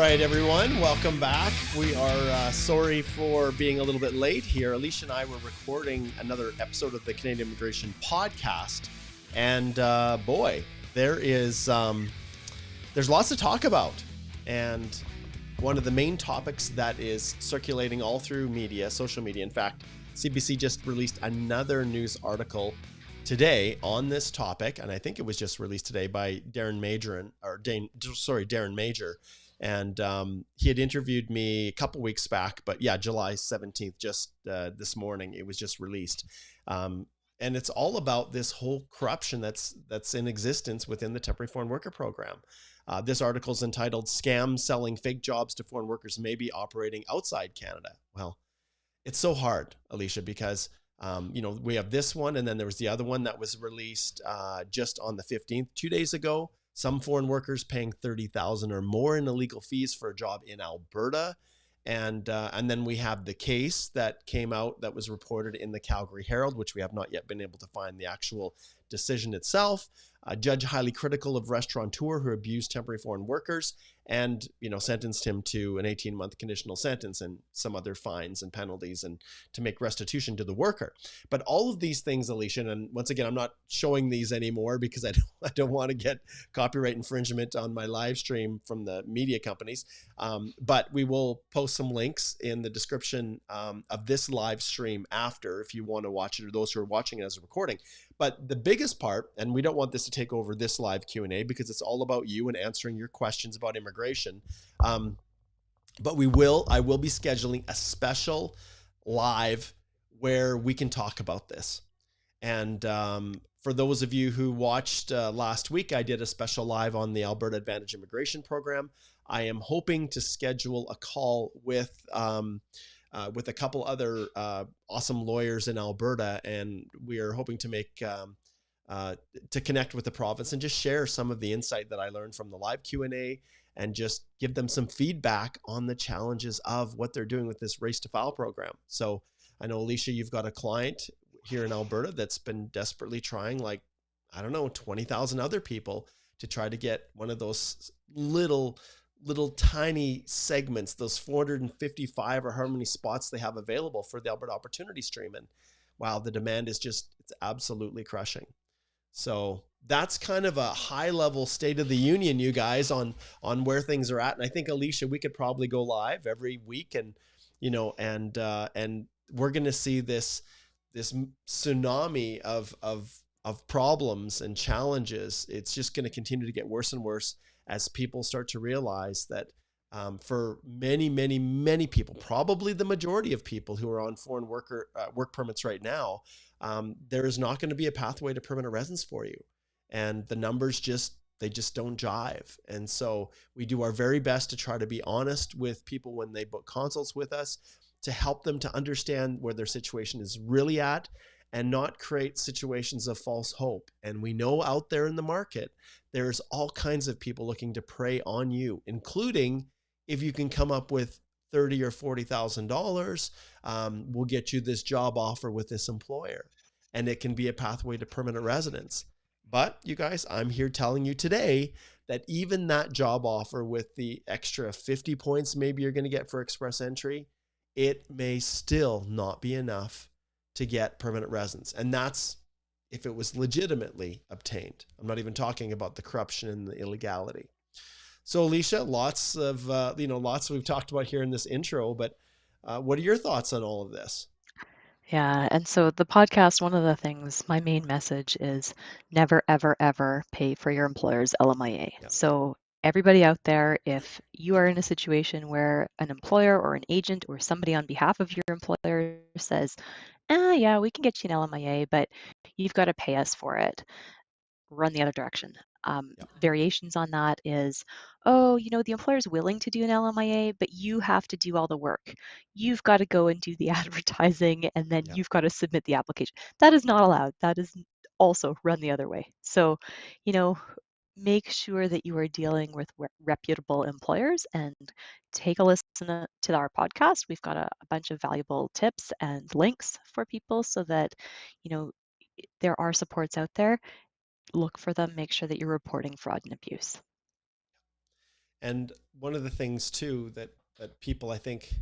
right, everyone, welcome back. We are sorry for being a little bit late here. Alicia and I were recording another episode of the Canadian Immigration Podcast, and boy, there's lots to talk about. And one of the main topics that is circulating all through media, social media, in fact, CBC just released another news article today on this topic, and I think it was just released today by Darren Major, and he had interviewed me a couple weeks back, but yeah, July 17th, just this morning, it was just released. And it's all about this whole corruption that's in existence within the temporary foreign worker program. This article is entitled "Scams Selling Fake Jobs to Foreign Workers May Be Operating Outside Canada." Well, it's so hard, Alicia, because we have this one, and then there was the other one that was released just on the 15th, 2 days ago. Some foreign workers paying $30,000 or more in illegal fees for a job in Alberta. And then we have the case that came out that was reported in the Calgary Herald, which we have not yet been able to find the actual decision itself. A judge highly critical of restaurateur who abused temporary foreign workers and, sentenced him to an 18-month conditional sentence and some other fines and penalties and to make restitution to the worker. But all of these things, Alicia, and once again, I'm not showing these anymore because I don't want to get copyright infringement on my live stream from the media companies. But we will post some links in the description of this live stream after if you want to watch it, or those who are watching it as a recording. But the biggest part, and we don't want this to take over this live Q&A because it's all about you and answering your questions about immigration. But I will be scheduling a special live where we can talk about this. And for those of you who watched last week, I did a special live on the Alberta Advantage Immigration Program. I am hoping to schedule a call with a couple other awesome lawyers in Alberta, and we are hoping to make to connect with the province and just share some of the insight that I learned from the live Q&A and just give them some feedback on the challenges of what they're doing with this Race to File program. So I know, Alicia, you've got a client here in Alberta that's been desperately trying, 20,000 other people to try to get one of those little tiny segments, those 455 or how many spots they have available for the Alberta Opportunity Stream. And wow, the demand is it's absolutely crushing. So that's kind of a high level state of the union, you guys, on where things are at. And I think, Alicia, we could probably go live every week and we're going to see this tsunami of problems and challenges. It's just going to continue to get worse and worse as people start to realize that for many, many, many people, probably the majority of people who are on foreign work permits right now, there is not going to be a pathway to permanent residence for you. And the numbers just don't jive. And so we do our very best to try to be honest with people when they book consults with us, to help them to understand where their situation is really at and not create situations of false hope. And we know out there in the market, there's all kinds of people looking to prey on you, including if you can come up with $30,000 or $40,000, we'll get you this job offer with this employer, and it can be a pathway to permanent residence. But you guys, I'm here telling you today that even that job offer with the extra 50 points maybe you're going to get for express entry, it may still not be enough to get permanent residence. And that's if it was legitimately obtained. I'm not even talking about the corruption and the illegality. So, Alicia, lots we've talked about here in this intro, but what are your thoughts on all of this? Yeah, and so the podcast, one of the things, my main message is never, ever, ever pay for your employer's LMIA. Yeah. So everybody out there, if you are in a situation where an employer or an agent or somebody on behalf of your employer says, yeah, we can get you an LMIA, but you've got to pay us for it, run the other direction. Variations on that is, the employer's willing to do an LMIA, but you have to do all the work. You've got to go and do the advertising, and then you've got to submit the application. That is not allowed. That is also run the other way. So, make sure that you are dealing with reputable employers and take a listen to our podcast. We've got a bunch of valuable tips and links for people so that, there are supports out there. Look for them, make sure that you're reporting fraud and abuse. And one of the things too that people I think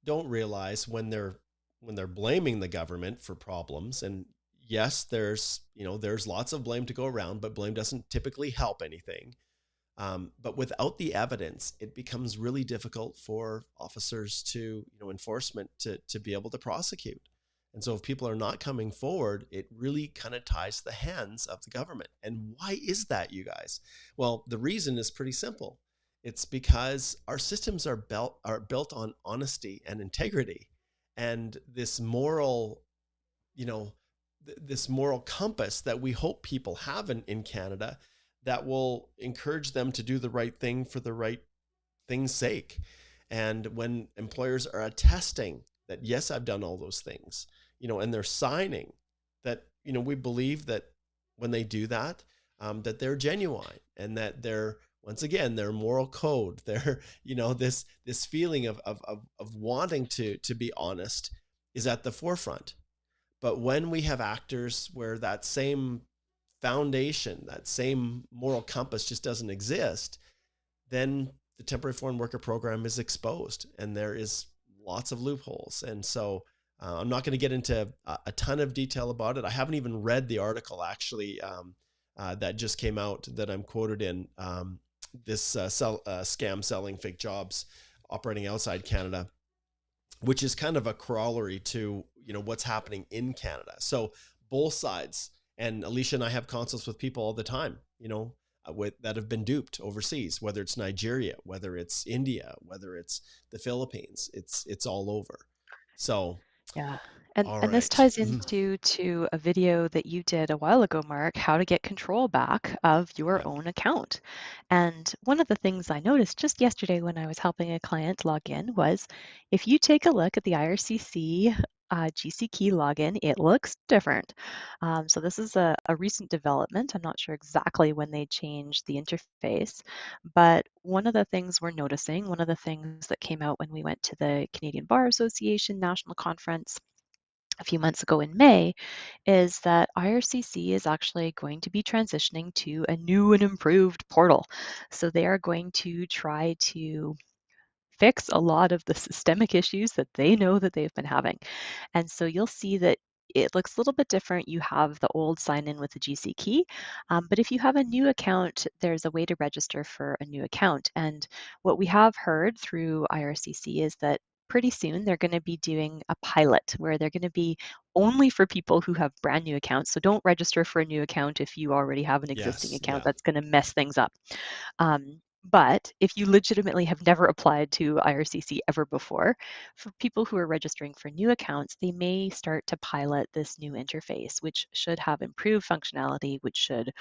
don't realize when they're blaming the government for problems, and yes, there's lots of blame to go around, but blame doesn't typically help anything. But without the evidence, it becomes really difficult for officers to, enforcement to be able to prosecute. And so if people are not coming forward, it really kind of ties the hands of the government. And why is that, you guys? Well, the reason is pretty simple. It's because our systems are built on honesty and integrity, and this moral, you know, this moral compass that we hope people have in Canada, that will encourage them to do the right thing for the right thing's sake. And when employers are attesting that, yes, I've done all those things, and they're signing that, we believe that when they do that, that they're genuine, and that they're, once again, their moral code, their, this feeling of wanting to be honest is at the forefront. But when we have actors where that same foundation, that same moral compass just doesn't exist, then the temporary foreign worker program is exposed, and there is lots of loopholes. And so I'm not going to get into a ton of detail about it. I haven't even read the article actually that just came out that I'm quoted in, this scam selling fake jobs operating outside Canada, which is kind of a corollary to, what's happening in Canada. So both sides, and Alicia and I have consults with people all the time, that have been duped overseas, whether it's Nigeria, whether it's India, whether it's the Philippines, it's all over. So, Yeah. all And this right. ties into to a video that you did a while ago, Mark, how to get control back of your Yeah. own account. And one of the things I noticed just yesterday when I was helping a client log in was if you take a look at the IRCC GC key login, it looks different. So this is a recent development. I'm not sure exactly when they changed the interface, but one of the things we're noticing, one of the things that came out when we went to the Canadian Bar Association National Conference a few months ago in May, is that IRCC is actually going to be transitioning to a new and improved portal. So they are going to try to fix a lot of the systemic issues that they know that they've been having. And so you'll see that it looks a little bit different. You have the old sign in with the GC key, but if you have a new account, there's a way to register for a new account. And what we have heard through IRCC is that pretty soon they're going to be doing a pilot where they're going to be only for people who have brand new accounts. So don't register for a new account if you already have an existing Yes. account. Yeah. That's going to mess things up. But if you legitimately have never applied to IRCC ever before, for people who are registering for new accounts, they may start to pilot this new interface, which should have improved functionality, which should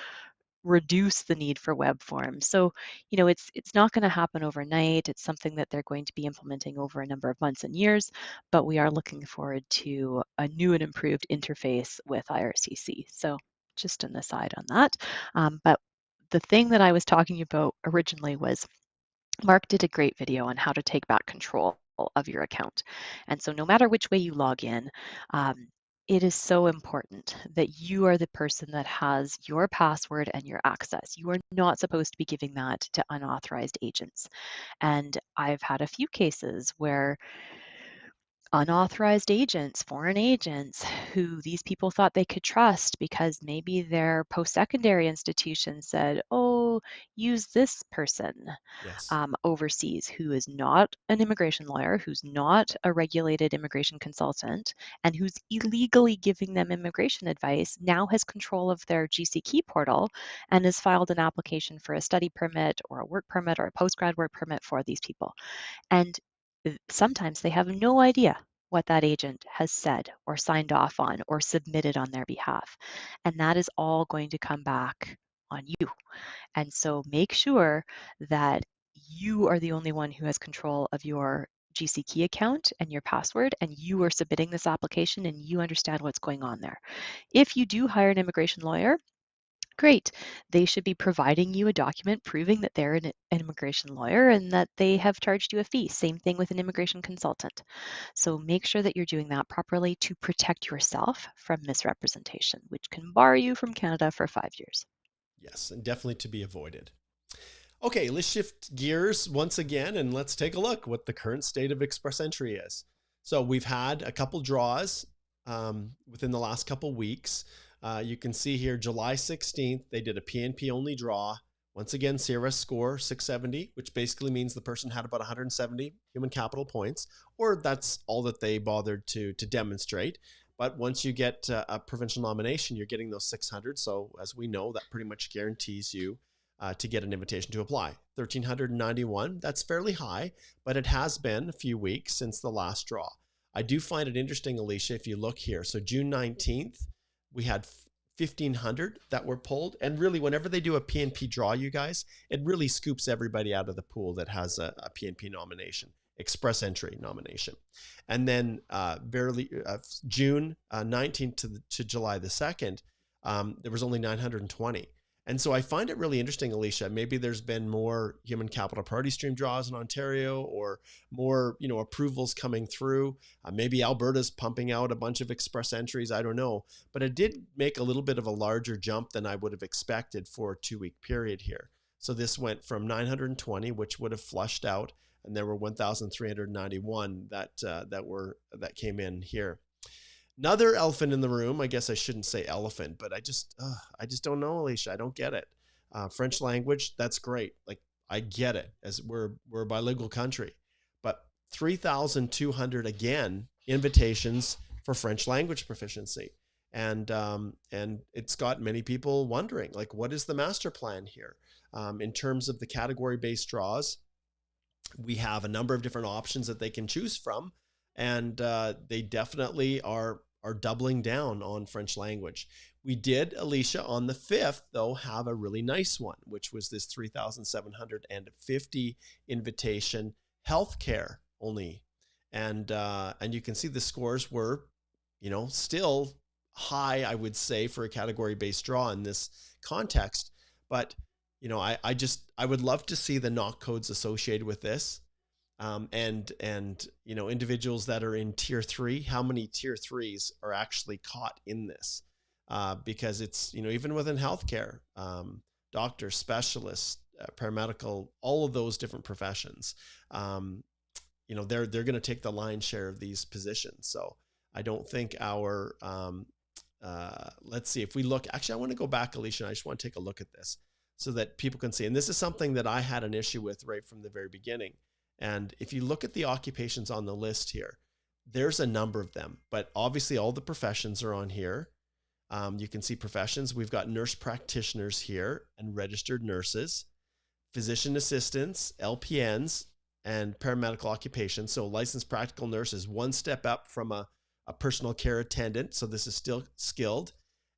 reduce the need for web forms. So, it's not going to happen overnight. It's something that they're going to be implementing over a number of months and years, but we are looking forward to a new and improved interface with IRCC. So just an aside on that. But the thing that I was talking about originally was Mark did a great video on how to take back control of your account. And so no matter which way you log in, it is so important that you are the person that has your password and your access. You are not supposed to be giving that to unauthorized agents. And I've had a few cases where unauthorized agents, foreign agents, who these people thought they could trust because maybe their post-secondary institution said, oh, use this person Yes. overseas who is not an immigration lawyer, who's not a regulated immigration consultant, and who's illegally giving them immigration advice, now has control of their GC Key portal and has filed an application for a study permit or a work permit or a postgrad work permit for these people. And sometimes they have no idea what that agent has said or signed off on or submitted on their behalf. And that is all going to come back on you. And so make sure that you are the only one who has control of your GC Key account and your password, and you are submitting this application and you understand what's going on there. If you do hire an immigration lawyer, great. They should be providing you a document proving that they're an immigration lawyer and that they have charged you a fee. Same thing with an immigration consultant. So make sure that you're doing that properly to protect yourself from misrepresentation, which can bar you from Canada for 5 years. Yes. And definitely to be avoided. Okay, let's shift gears once again and let's take a look what the current state of express entry is. So we've had a couple draws within the last couple weeks. You can see here, July 16th, they did a PNP only draw. Once again, CRS score 670, which basically means the person had about 170 human capital points, or that's all that they bothered to demonstrate. But once you get a provincial nomination, you're getting those 600. So as we know, that pretty much guarantees you to get an invitation to apply. 1,391, that's fairly high, but it has been a few weeks since the last draw. I do find it interesting, Alicia, if you look here. So June 19th, we had 1,500 that were pulled. And really, whenever they do a PNP draw, you guys, it really scoops everybody out of the pool that has a PNP nomination, express entry nomination. And then June 19th to July the 2nd, there was only 920. And so I find it really interesting, Alicia. Maybe there's been more human capital priority stream draws in Ontario, or more, approvals coming through. Maybe Alberta's pumping out a bunch of express entries. I don't know, but it did make a little bit of a larger jump than I would have expected for a 2-week period here. So this went from 920, which would have flushed out, and there were 1,391 that came in here. Another elephant in the room. I guess I shouldn't say elephant, but I just don't know, Alicia. I don't get it. French language, that's great. Like, I get it, as we're a bilingual country, but 3,200 again invitations for French language proficiency, and it's got many people wondering, like, what is the master plan here in terms of the category-based draws? We have a number of different options that they can choose from, and they definitely are doubling down on French language. We did, Alicia, on the 5th, though, have a really nice one, which was this 3,750 invitation healthcare only. And you can see the scores were, still high, I would say, for a category-based draw in this context. But, I would love to see the knock codes associated with this. And individuals that are in tier 3, how many tier 3s are actually caught in this? Because it's, even within healthcare, doctors, specialists, paramedical, all of those different professions, they're going to take the lion's share of these positions. So I don't think our, let's see if we look, actually, I want to go back, Alicia, and I just want to take a look at this so that people can see. And this is something that I had an issue with right from the very beginning. And if you look at the occupations on the list here, there's a number of them, but obviously all the professions are on here. You can see professions. We've got nurse practitioners here and registered nurses, physician assistants, LPNs, and paramedical occupations. So licensed practical nurse is one step up from a personal care attendant. So this is still skilled.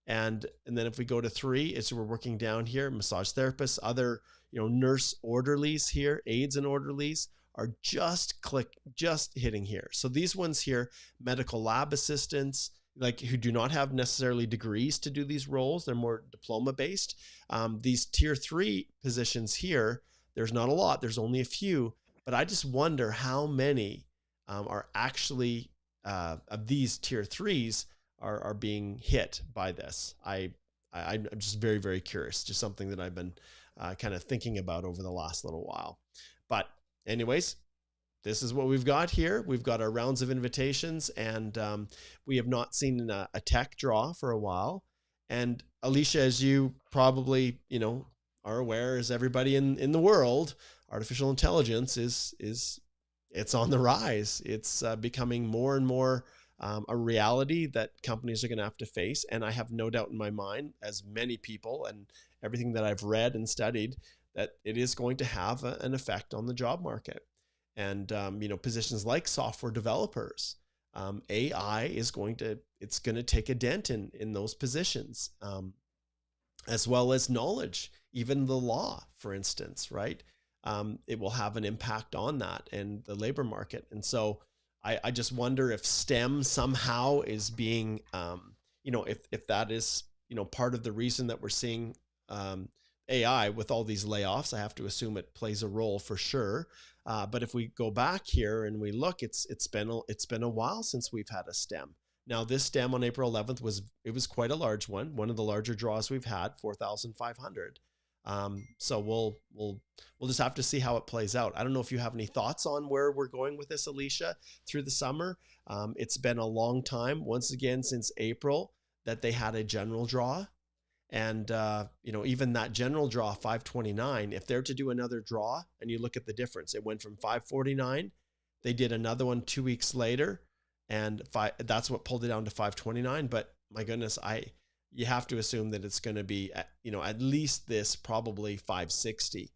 And then if we go to 3, we're working down here, massage therapists, other, nurse orderlies here, aides and orderlies are just hitting here. So these ones here, medical lab assistants, like who do not have necessarily degrees to do these roles, they're more diploma based. These tier 3 positions here, there's not a lot, there's only a few, but I just wonder how many are actually of these tier 3s are being hit by this. I'm just very, very curious, just something that I've been kind of thinking about over the last little while. But anyways, this is what we've got here. We've got our rounds of invitations, and we have not seen a tech draw for a while. And Alicia, as you probably, are aware, as everybody in the world, artificial intelligence it's on the rise. It's becoming more and more a reality that companies are going to have to face. And I have no doubt in my mind, as many people and everything that I've read and studied, that it is going to have an effect on the job market. And, positions like software developers, AI is going to take a dent in those positions, as well as knowledge, even the law, for instance, right? It will have an impact on that and the labor market. And so I just wonder if STEM somehow is being, if that is, part of the reason that we're seeing AI with all these layoffs. I have to assume it plays a role for sure. But if we go back here and we look, it's been a while since we've had a STEM. Now this STEM on April 11th was quite a large one of the larger draws we've had, 4,500. So we'll just have to see how it plays out. I don't know if you have any thoughts on where we're going with this, Alicia, through the summer. It's been a long time, once again, since April that they had a general draw. And, even that general draw 529, if they're to do another draw and you look at the difference, it went from 549. They did another one 2 weeks later, and that's what pulled it down to 529. But my goodness, you have to assume that it's going to be, at least this, probably 560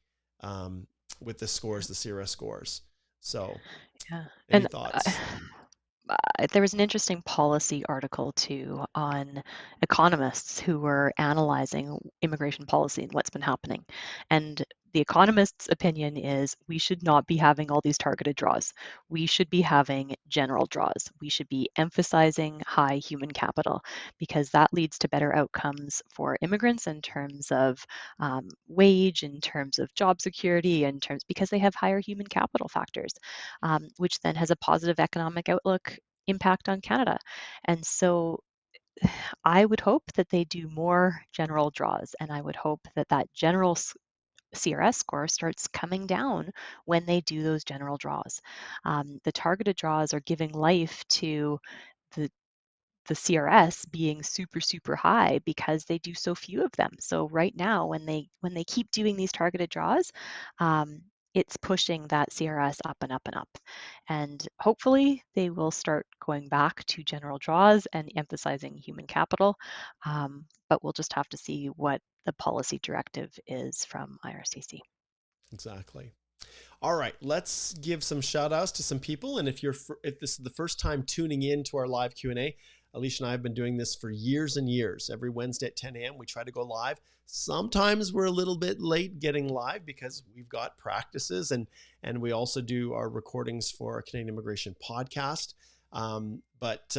with the scores, the CRS scores. So Yeah. any And thoughts? there was an interesting policy article too on economists who were analyzing immigration policy and what's been happening. And the economist's opinion is we should not be having all these targeted draws. We should be having general draws. We should be emphasizing high human capital because that leads to better outcomes for immigrants in terms of wage, in terms of job security, because they have higher human capital factors, which then has a positive economic outlook impact on Canada. And so I would hope that they do more general draws, and I would hope that that general CRS score starts coming down when they do those general draws. The targeted draws are giving life to the CRS being super, super high because they do so few of them. So right now, when they keep doing these targeted draws, it's pushing that CRS up and up and up. And hopefully they will start going back to general draws and emphasizing human capital. But we'll just have to see what the policy directive is from IRCC. Exactly. All right, let's give some shout outs to some people. And if this is the first time tuning in to our live Q&A, Alicia and I have been doing this for years and years. Every Wednesday at 10 a.m. we try to go live. Sometimes we're a little bit late getting live because we've got practices, and we also do our recordings for our Canadian Immigration podcast. But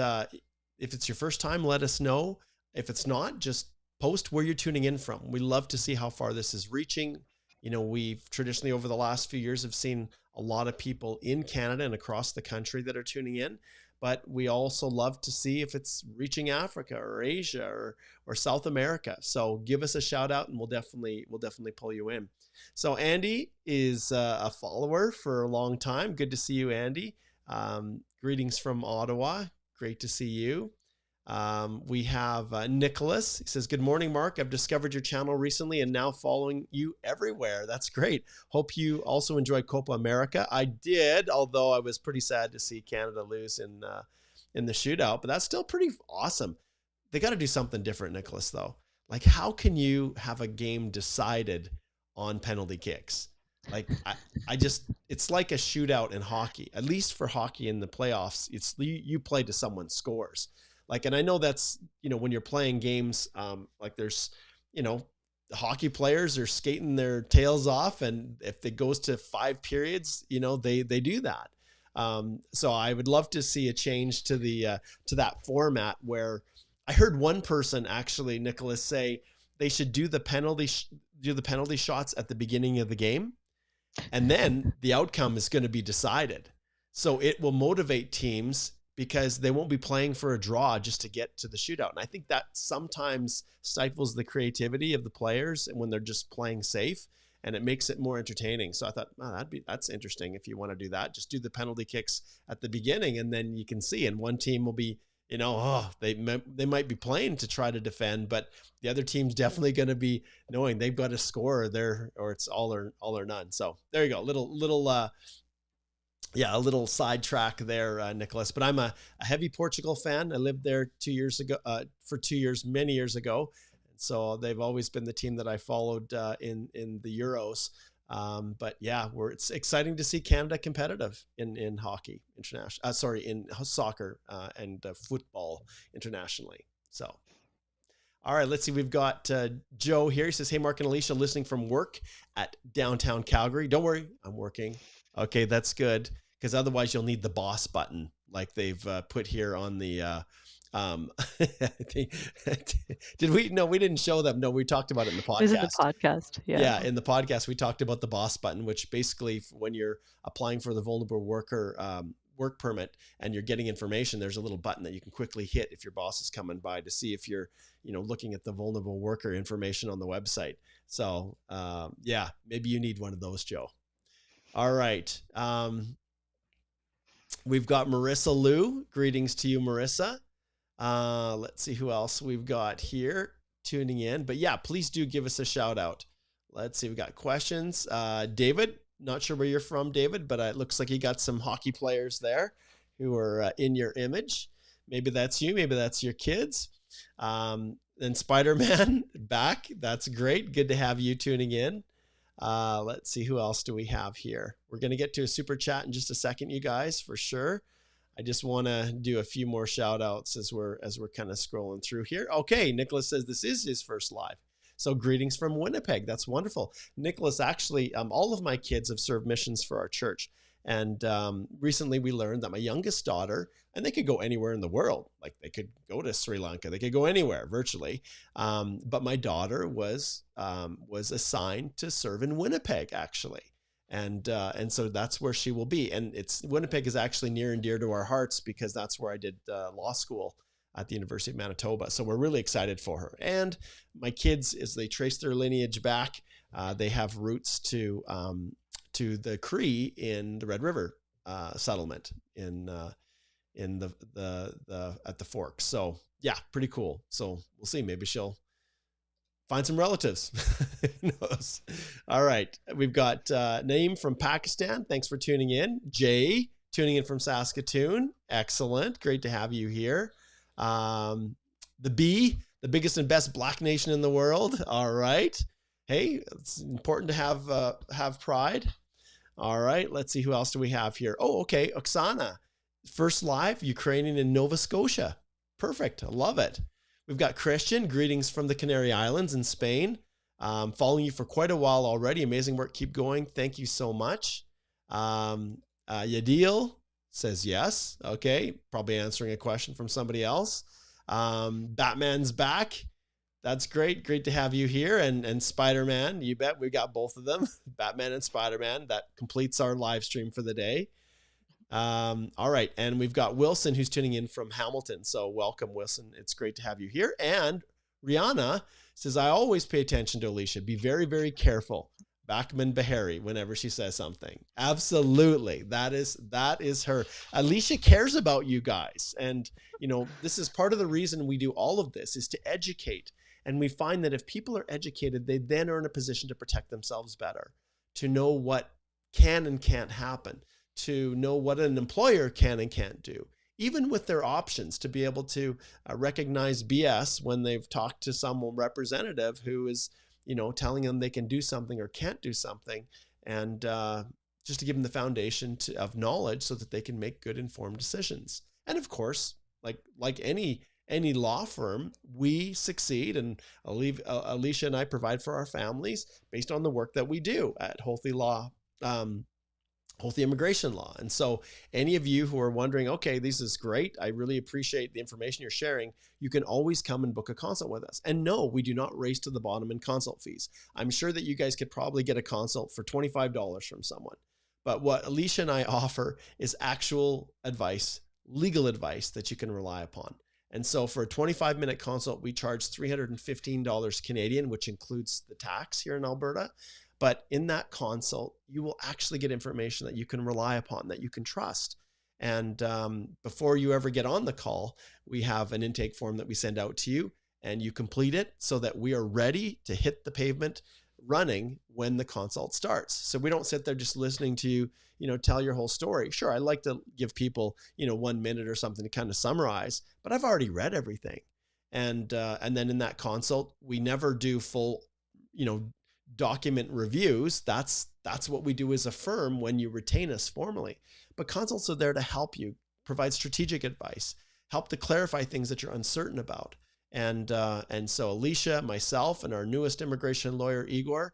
if it's your first time, let us know. If it's not, just post where you're tuning in from. We love to see how far this is reaching. We've traditionally over the last few years have seen a lot of people in Canada and across the country that are tuning in, but we also love to see if it's reaching Africa or Asia or South America. So give us a shout out and we'll definitely pull you in. So Andy is a follower for a long time. Good to see you, Andy. Greetings from Ottawa. Great to see you. We have Nicholas. He says, good morning, Mark. I've discovered your channel recently and now following you everywhere. That's great. Hope you also enjoyed Copa America. I did, although I was pretty sad to see Canada lose in the shootout, but that's still pretty awesome. They got to do something different, Nicholas, though. Like, how can you have a game decided on penalty kicks? Like, it's like a shootout in hockey. At least for hockey in the playoffs, it's you play to someone's scores. Like, and I know that's, when you're playing games, like there's, hockey players are skating their tails off. And if it goes to 5 periods, they do that. So I would love to see a change to to that format where I heard one person actually, Nicholas, say they should do the penalty shots at the beginning of the game. And then the outcome is going to be decided. So it will motivate teams because they won't be playing for a draw just to get to the shootout. And I think that sometimes stifles the creativity of the players and when they're just playing safe, and it makes it more entertaining. So I thought, that's interesting. If you want to do that, just do the penalty kicks at the beginning and then you can see, and one team will be, they might be playing to try to defend, but the other team's definitely going to be knowing they've got to score there or it's all or none. So there you go. A little sidetrack there, Nicholas. But I'm a heavy Portugal fan. I lived there 2 years ago, many years ago. And so they've always been the team that I followed in the Euros. But yeah, it's exciting to see Canada competitive in hockey international. In soccer and football internationally. So. All right, let's see. We've got Joe here. He says, hey, Mark and Alicia, listening from work at downtown Calgary. Don't worry, I'm working. Okay, that's good. Because otherwise you'll need the boss button like they've put here on the did we? No, we didn't show them. No, we talked about it in the podcast. This is the podcast. Yeah, in the podcast we talked about the boss button, which basically when you're applying for the vulnerable worker work permit and you're getting information, there's a little button that you can quickly hit if your boss is coming by to see if you're, looking at the vulnerable worker information on the website. So yeah, maybe you need one of those, Joe. All right. We've got Marissa Liu. Greetings to you, Marissa. Let's see who else we've got here tuning in. But yeah, please do give us a shout out. Let's see. We got questions. David, not sure where you're from, David, but it looks like you got some hockey players there who are in your image. Maybe that's you. Maybe that's your kids. Then Spider-Man back. That's great. Good to have you tuning in. Let's see, who else do we have here? We're going to get to a super chat in just a second, you guys, for sure. I just want to do a few more shout outs as we're kind of scrolling through here. Okay. Nicholas says this is his first live. So greetings from Winnipeg. That's wonderful. Nicholas, actually, all of my kids have served missions for our church. And recently we learned that my youngest daughter, and they could go anywhere in the world, like they could go to Sri Lanka, they could go anywhere virtually. But my daughter was assigned to serve in Winnipeg, actually. And so that's where she will be. And Winnipeg is actually near and dear to our hearts because that's where I did law school at the University of Manitoba. So we're really excited for her. And my kids, as they trace their lineage back, they have roots to the Cree in the Red River settlement in the at the Forks. So yeah, pretty cool. So we'll see. Maybe she'll find some relatives. Who knows? All right, we've got Naeem from Pakistan. Thanks for tuning in. Jay tuning in from Saskatoon. Excellent. Great to have you here. The B, the biggest and best Black nation in the world. All right. Hey, it's important to have pride. All right, let's see, who else do we have here? Oh, okay, Oksana, first live, Ukrainian in Nova Scotia. Perfect, I love it. We've got Christian, greetings from the Canary Islands in Spain. Following you for quite a while already. Amazing work, keep going. Thank you so much. Yadil says yes. Okay, probably answering a question from somebody else. Batman's back. That's great. Great to have you here. And Spider-Man, you bet, we got both of them. Batman and Spider-Man. That completes our live stream for the day. All right. And we've got Wilson who's tuning in from Hamilton. So welcome, Wilson. It's great to have you here. And Rihanna says, I always pay attention to Alicia. Be very, very careful. Backman Bahari whenever she says something. Absolutely. That is her. Alicia cares about you guys. And, this is part of the reason we do all of this is to educate. And we find that if people are educated, they then are in a position to protect themselves better, to know what can and can't happen, to know what an employer can and can't do, even with their options, to be able to recognize BS when they've talked to some representative who is, telling them they can do something or can't do something, and just to give them the foundation of knowledge so that they can make good informed decisions. And of course, like any law firm, we succeed, and Alicia and I provide for our families based on the work that we do at Holthe Law, Holthe Immigration Law. And so any of you who are wondering, okay, this is great, I really appreciate the information you're sharing, you can always come and book a consult with us. And no, we do not race to the bottom in consult fees. I'm sure that you guys could probably get a consult for $25 from someone. But what Alicia and I offer is actual advice, legal advice that you can rely upon. And so for a 25-minute consult, we charge $315 Canadian, which includes the tax here in Alberta. But in that consult, you will actually get information that you can rely upon, that you can trust. And before you ever get on the call, we have an intake form that we send out to you, and you complete it so that we are ready to hit the pavement running when the consult starts. So we don't sit there just listening to you, tell your whole story. Sure, I like to give people, 1 minute or something to kind of summarize, but I've already read everything. And then in that consult, we never do full, document reviews. That's what we do as a firm when you retain us formally. But consults are there to help you, provide strategic advice, help to clarify things that you're uncertain about. And so Alicia, myself, and our newest immigration lawyer, Igor,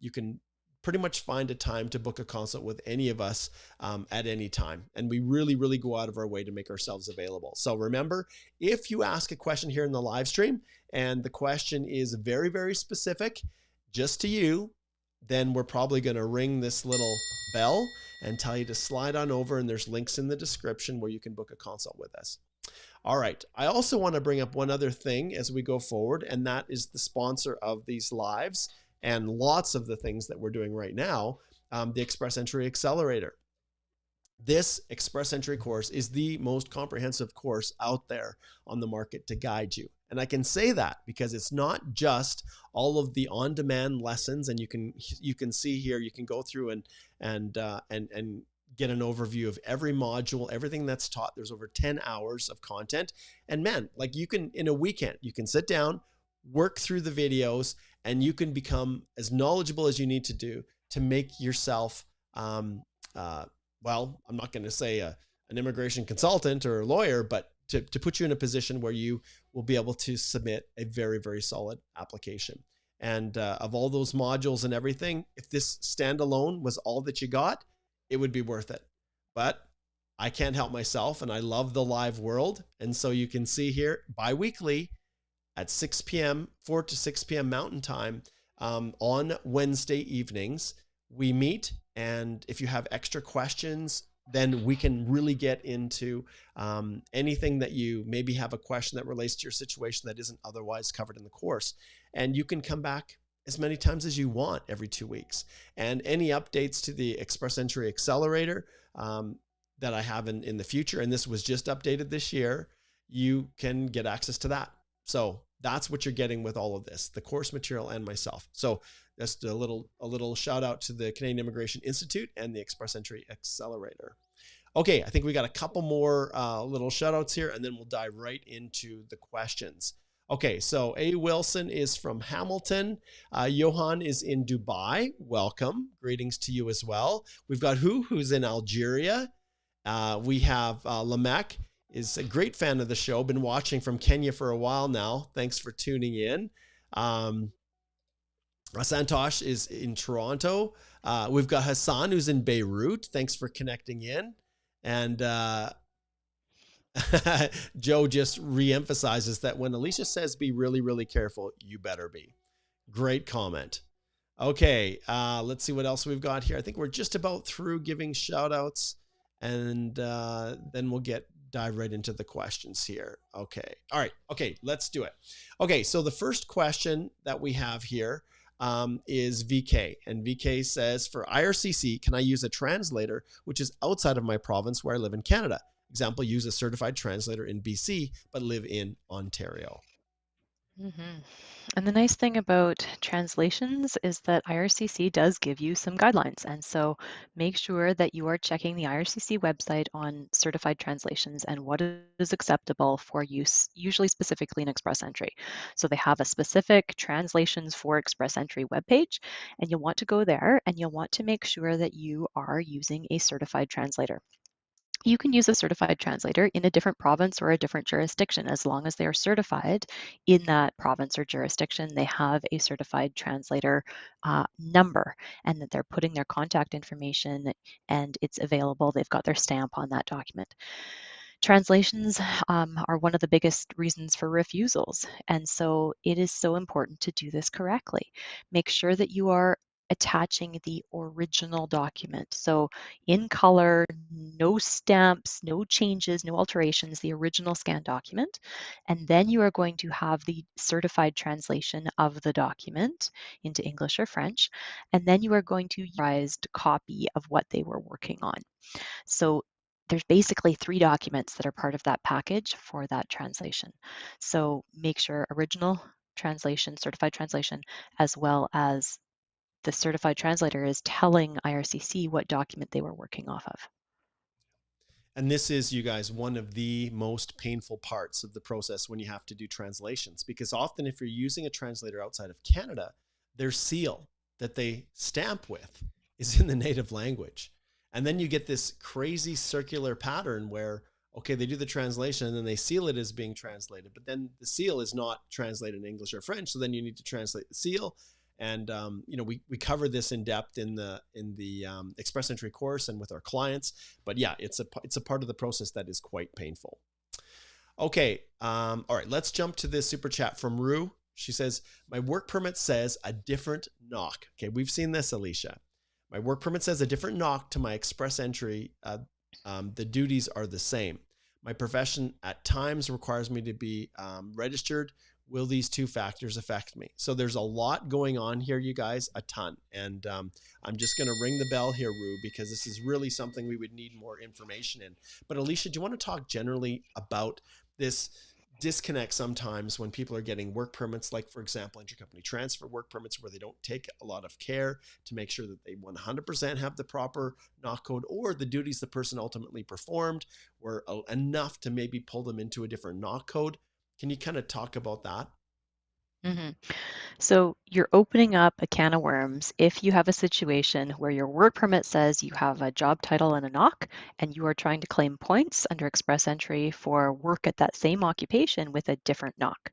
you can pretty much find a time to book a consult with any of us at any time. And we really, really go out of our way to make ourselves available. So remember, if you ask a question here in the live stream and the question is very, very specific just to you, then we're probably going to ring this little bell and tell you to slide on over, and there's links in the description where you can book a consult with us. All right. I also want to bring up one other thing as we go forward, and that is the sponsor of these lives and lots of the things that we're doing right now, the Express Entry Accelerator. This Express Entry course is the most comprehensive course out there on the market to guide you. And I can say that because it's not just all of the on-demand lessons, and you can see here, you can go through and get an overview of every module, everything that's taught. There's over 10 hours of content. And man, like you can, in a weekend, you can sit down, work through the videos, and you can become as knowledgeable as you need to do to make yourself, well, I'm not going to say an immigration consultant or a lawyer, but to put you in a position where you will be able to submit a very, very solid application. And of all those modules and everything, if this standalone was all that you got, it would be worth it. But I can't help myself, and I love the live world. And so you can see here bi-weekly at 6 p.m., 4 to 6 p.m. Mountain Time on Wednesday evenings, we meet. And if you have extra questions, then we can really get into anything that you maybe have a question that relates to your situation that isn't otherwise covered in the course. And you can come back as many times as you want every 2 weeks. And any updates to the Express Entry Accelerator that I have in the future, and this was just updated this year, you can get access to that. So that's what you're getting with all of this, the course material and myself. So just a little shout out to the Canadian Immigration Institute and the Express Entry Accelerator. Okay, I think we got a couple more little shout outs here, and then we'll dive right into the questions. Okay, so A. Wilson is from Hamilton. Johan is in Dubai. Welcome. Greetings to you as well. We've got who's in Algeria. We have Lamech is a great fan of the show. Been watching from Kenya for a while now. Thanks for tuning in. Santosh is in Toronto. We've got Hassan who's in Beirut. Thanks for connecting in. And Joe just reemphasizes that when Alicia says be really, really careful, you better be. Great comment. Okay, let's see what else we've got here. I think we're just about through giving shout outs, and then we'll dive right into the questions here. Okay. All right. Okay. Let's do it. Okay. So the first question that we have here is VK, and VK says, for IRCC, can I use a translator which is outside of my province where I live in Canada? Example, use a certified translator in BC, but live in Ontario. Mm-hmm. And the nice thing about translations is that IRCC does give you some guidelines. And so make sure that you are checking the IRCC website on certified translations and what is acceptable for use, usually specifically in Express Entry. So they have a specific translations for Express Entry webpage, and you'll want to go there and you'll want to make sure that you are using a certified translator. You can use a certified translator in a different province or a different jurisdiction. As long as they are certified in that province or jurisdiction, they have a certified translator number, and that they're putting their contact information and it's available. They've got their stamp on that document. Translations are one of the biggest reasons for refusals. And so it is so important to do this correctly. Make sure that you are attaching the original document. So in color, no stamps, no changes, no alterations, the original scanned document. And then you are going to have the certified translation of the document into English or French. And then you are going to use a authorized copy of what they were working on. So there's basically 3 documents that are part of that package for that translation. So make sure original translation, certified translation, as well as the certified translator is telling IRCC what document they were working off of. And this is, you guys, one of the most painful parts of the process when you have to do translations, because often if you're using a translator outside of Canada, their seal that they stamp with is in the native language. And then you get this crazy circular pattern where, okay, they do the translation and then they seal it as being translated, but then the seal is not translated in English or French. So then you need to translate the seal. And we cover this in depth in the Express Entry course and with our clients. But yeah, it's a part of the process that is quite painful. Okay, all right, let's jump to this super chat from Rue. She says, my work permit says a different knock. Okay, we've seen this, Alicia. My work permit says a different knock to my express entry. The duties are the same. My profession at times requires me to be registered. Will these two factors affect me? So there's a lot going on here, you guys, a ton. And I'm just going to ring the bell here, Rue, because this is really something we would need more information in. But Alicia, do you want to talk generally about this disconnect sometimes when people are getting work permits, like, for example, intercompany transfer work permits, where they don't take a lot of care to make sure that they 100% have the proper knock code, or the duties the person ultimately performed were enough to maybe pull them into a different knock code. Can you kind of talk about that? Mm-hmm. So you're opening up a can of worms if you have a situation where your work permit says you have a job title and a knock, and you are trying to claim points under express entry for work at that same occupation with a different knock.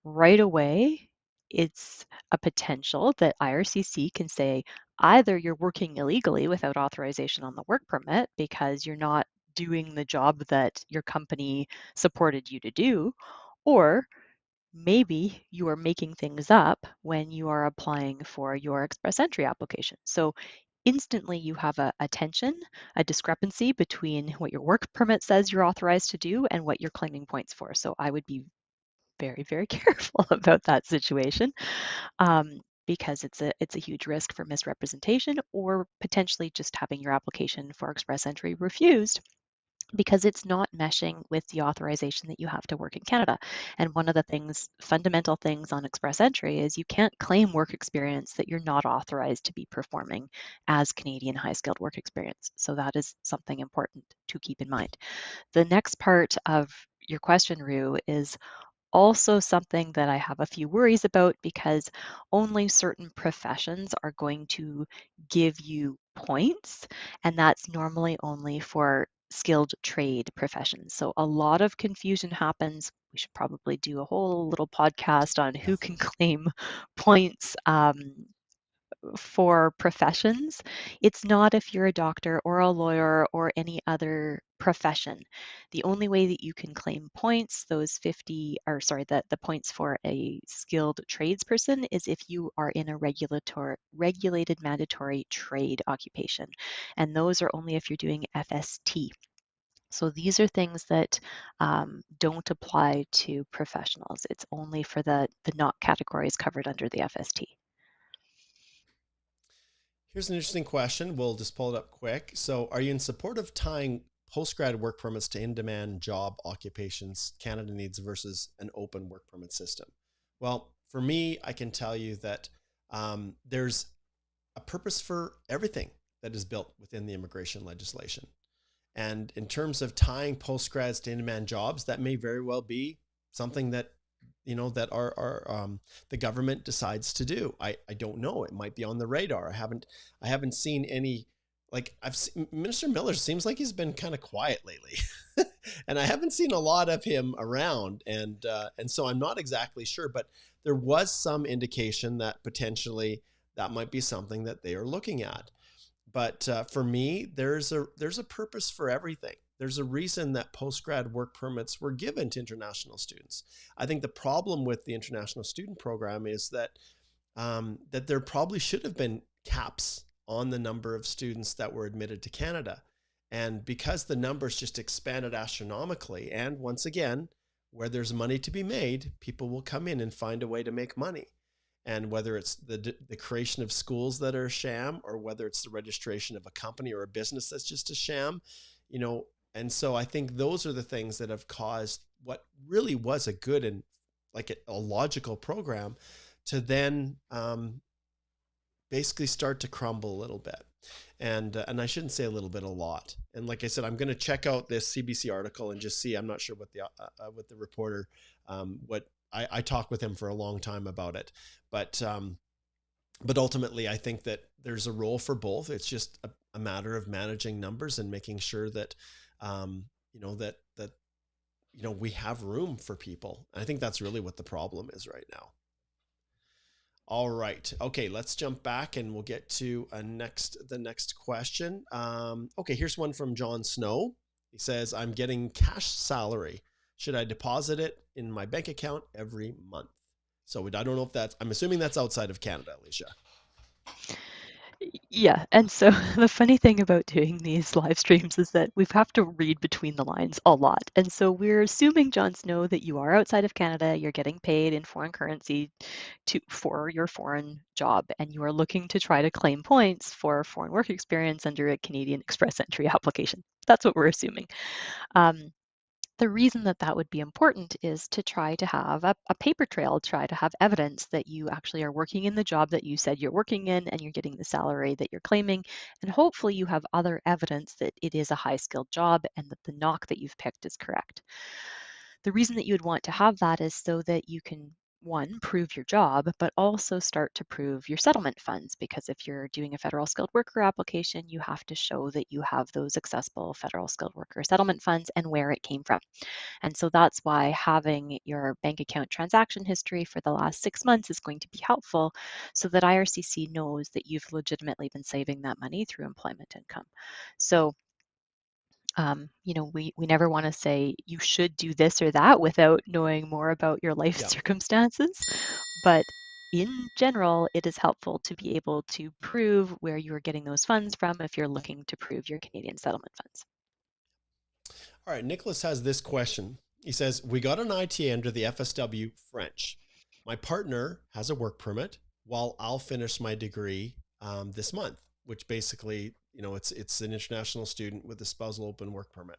Right away, it's a potential that IRCC can say either you're working illegally without authorization on the work permit because you're not doing the job that your company supported you to do, or maybe you are making things up when you are applying for your express entry application. So instantly you have a tension, a discrepancy between what your work permit says you're authorized to do and what you're claiming points for. So I would be very, very careful about that situation, because it's a huge risk for misrepresentation or potentially just having your application for express entry refused because it's not meshing with the authorization that you have to work in Canada. And one of the fundamental things on express entry is you can't claim work experience that you're not authorized to be performing as Canadian high skilled work experience. So that is something important to keep in mind. The next part of your question, Rue, is also something that I have a few worries about because only certain professions are going to give you points, and that's normally only for skilled trade professions. So a lot of confusion happens. We should probably do a whole little podcast on Yeah. who can claim points for professions. It's not if you're a doctor or a lawyer or any other profession. The only way that you can claim points, those 50, or sorry, the points for a skilled tradesperson is if you are in a regulated mandatory trade occupation. And those are only if you're doing FST. So these are things that don't apply to professionals. It's only for the not categories covered under the FST. Here's an interesting question. We'll just pull it up quick. So, are you in support of tying postgrad work permits to in-demand job occupations Canada needs versus an open work permit system? Well, for me, I can tell you that there's a purpose for everything that is built within the immigration legislation. And in terms of tying postgrads to in-demand jobs, that may very well be something that that the government decides to do. I don't know. It might be on the radar. I haven't seen any, like, Minister Miller seems like he's been kind of quiet lately, and I haven't seen a lot of him around, and so I'm not exactly sure. But there was some indication that potentially that might be something that they are looking at. But for me, there's a purpose for everything. There's a reason that postgrad work permits were given to international students. I think the problem with the international student program is that that there probably should have been caps on the number of students that were admitted to Canada. And because the numbers just expanded astronomically, and once again, where there's money to be made, people will come in and find a way to make money. And whether it's the creation of schools that are a sham, or whether it's the registration of a company or a business that's just a sham, you know. And so I think those are the things that have caused what really was a good and like a logical program to then basically start to crumble a little bit. And I shouldn't say a little bit, a lot. And like I said, I'm going to check out this CBC article and just see. I'm not sure what the reporter what I talked with him for a long time about it, but ultimately I think that there's a role for both. It's just a matter of managing numbers and making sure that we have room for people. And I think that's really what the problem is right now. All right. Okay, let's jump back and we'll get to the next question. Okay, here's one from John Snow. He says, I'm getting cash salary. Should I deposit it in my bank account every month? So I don't know if I'm assuming that's outside of Canada, Alicia. Yeah, and so the funny thing about doing these live streams is that we have to read between the lines a lot. And so we're assuming, Jon Snow, that you are outside of Canada, you're getting paid in foreign currency for your foreign job, and you are looking to try to claim points for foreign work experience under a Canadian Express Entry application. That's what we're assuming. Um, the reason that that would be important is to try to have a paper trail, try to have evidence that you actually are working in the job that you said you're working in and you're getting the salary that you're claiming. And hopefully you have other evidence that it is a high skilled job and that the knock that you've picked is correct. The reason that you would want to have that is so that you can, one, prove your job, but also start to prove your settlement funds. Because if you're doing a federal skilled worker application, you have to show that you have those accessible federal skilled worker settlement funds and where it came from. And so that's why having your bank account transaction history for the last 6 months is going to be helpful so that IRCC knows that you've legitimately been saving that money through employment income. So we never want to say you should do this or that without knowing more about your life Yeah. circumstances. But in general, it is helpful to be able to prove where you are getting those funds from if you're looking to prove your Canadian settlement funds. All right. Nicholas has this question. He says, we got an ITA under the FSW French. My partner has a work permit while I'll finish my degree this month, which basically, it's an international student with a spousal open work permit.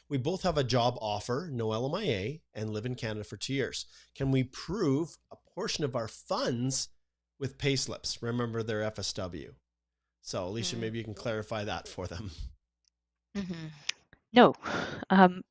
We both have a job offer, no LMIA, and live in Canada for 2 years. Can we prove a portion of our funds with pay slips? Remember, they're FSW. So Alicia, maybe you can clarify that for them. Mm-hmm. No,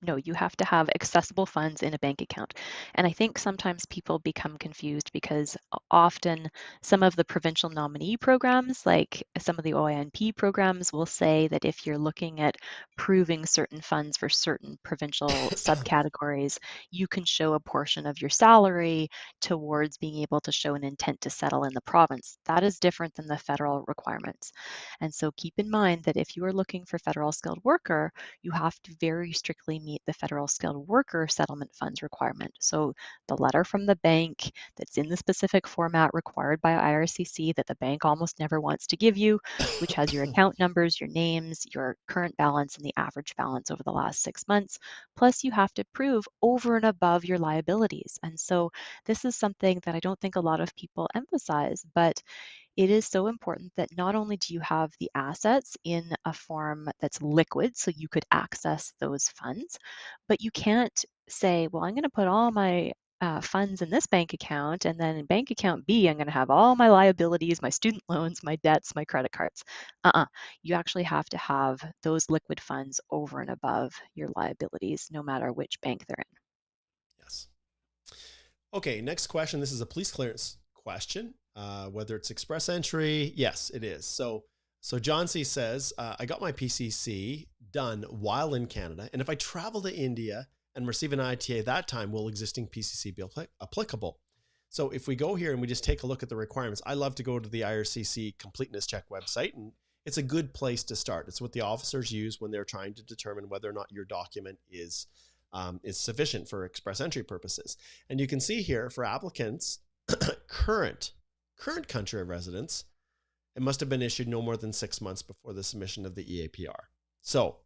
no, you have to have accessible funds in a bank account. And I think sometimes people become confused because often some of the provincial nominee programs, like some of the OINP programs, will say that if you're looking at proving certain funds for certain provincial subcategories, you can show a portion of your salary towards being able to show an intent to settle in the province. That is different than the federal requirements. And so keep in mind that if you are looking for federal skilled worker, you have to very strictly meet the federal skilled worker settlement funds requirement. So the letter from the bank that's in the specific format required by IRCC that the bank almost never wants to give you, which has your account numbers, your names, your current balance, and the average balance over the last 6 months. Plus, you have to prove over and above your liabilities. And so this is something that I don't think a lot of people emphasize, but it is so important that not only do you have the assets in a form that's liquid, so you could access those funds, but you can't say, well, I'm going to put all my funds in this bank account, and then in bank account B, I'm going to have all my liabilities, my student loans, my debts, my credit cards. You actually have to have those liquid funds over and above your liabilities, no matter which bank they're in. Yes. Okay, next question. This is a police clearance question. Whether it's express entry, yes, it is. So John C says, I got my PCC done while in Canada, and if I travel to India and receive an ITA that time, will existing PCC be applicable? So if we go here and we just take a look at the requirements, I love to go to the IRCC completeness check website, and it's a good place to start. It's what the officers use when they're trying to determine whether or not your document is sufficient for express entry purposes. And you can see here for applicants, current country of residence, it must have been issued no more than 6 months before the submission of the EAPR. So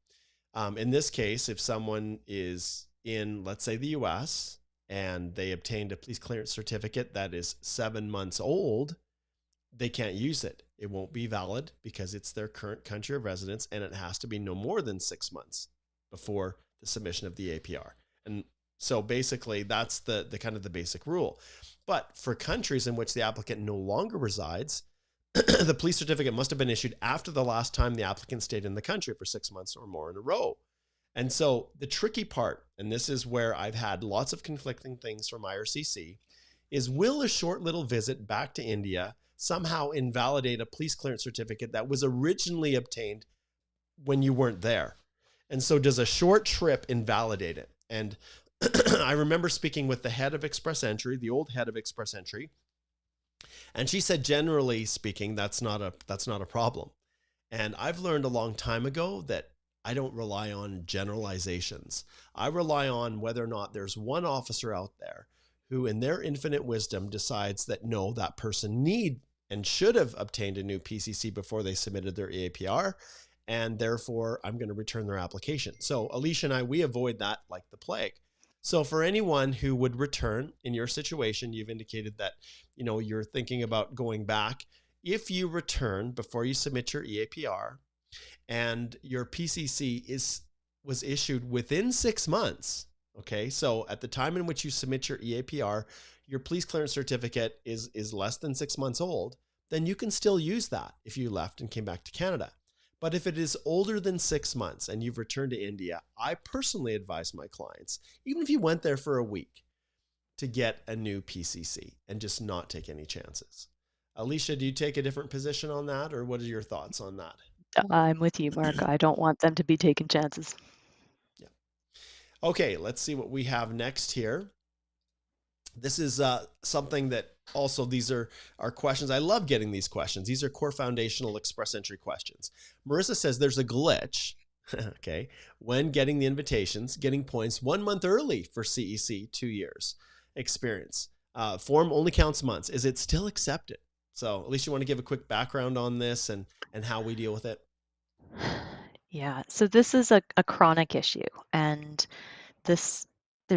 in this case, if someone is in, let's say, the US, and they obtained a police clearance certificate that is 7 months old, they can't use it. It won't be valid because it's their current country of residence, and it has to be no more than 6 months before the submission of the APR. And so basically that's the kind of the basic rule. But for countries in which the applicant no longer resides, the police certificate must have been issued after the last time the applicant stayed in the country for 6 months or more in a row. And so the tricky part, and this is where I've had lots of conflicting things from IRCC, is will a short little visit back to India somehow invalidate a police clearance certificate that was originally obtained when you weren't there? And so does a short trip invalidate it? And I remember speaking with the head of Express Entry, the old head of Express Entry, and she said, generally speaking, that's not a problem. And I've learned a long time ago that I don't rely on generalizations. I rely on whether or not there's one officer out there who, in their infinite wisdom, decides that no, that person and should have obtained a new PCC before they submitted their EAPR, and therefore I'm going to return their application. So Alicia and I, we avoid that like the plague. So for anyone who would return in your situation, you've indicated that, you're thinking about going back. If you return before you submit your EAPR and your PCC was issued within 6 months, okay, so at the time in which you submit your EAPR, your police clearance certificate is less than 6 months old, then you can still use that if you left and came back to Canada. But if it is older than 6 months and you've returned to India, I personally advise my clients, even if you went there for a week, to get a new PCC and just not take any chances. Alicia, do you take a different position on that, or what are your thoughts on that? I'm with you, Mark. I don't want them to be taking chances. Yeah. Okay, let's see what we have next here. This is something that also, these are our questions. I love getting these questions. These are core foundational express entry questions. Marissa says there's a glitch, okay, when getting the invitations, getting points 1 month early for CEC, 2 years experience. Form only counts months. Is it still accepted? So at least you want to give a quick background on this and how we deal with it. Yeah, so this is a chronic issue, and there's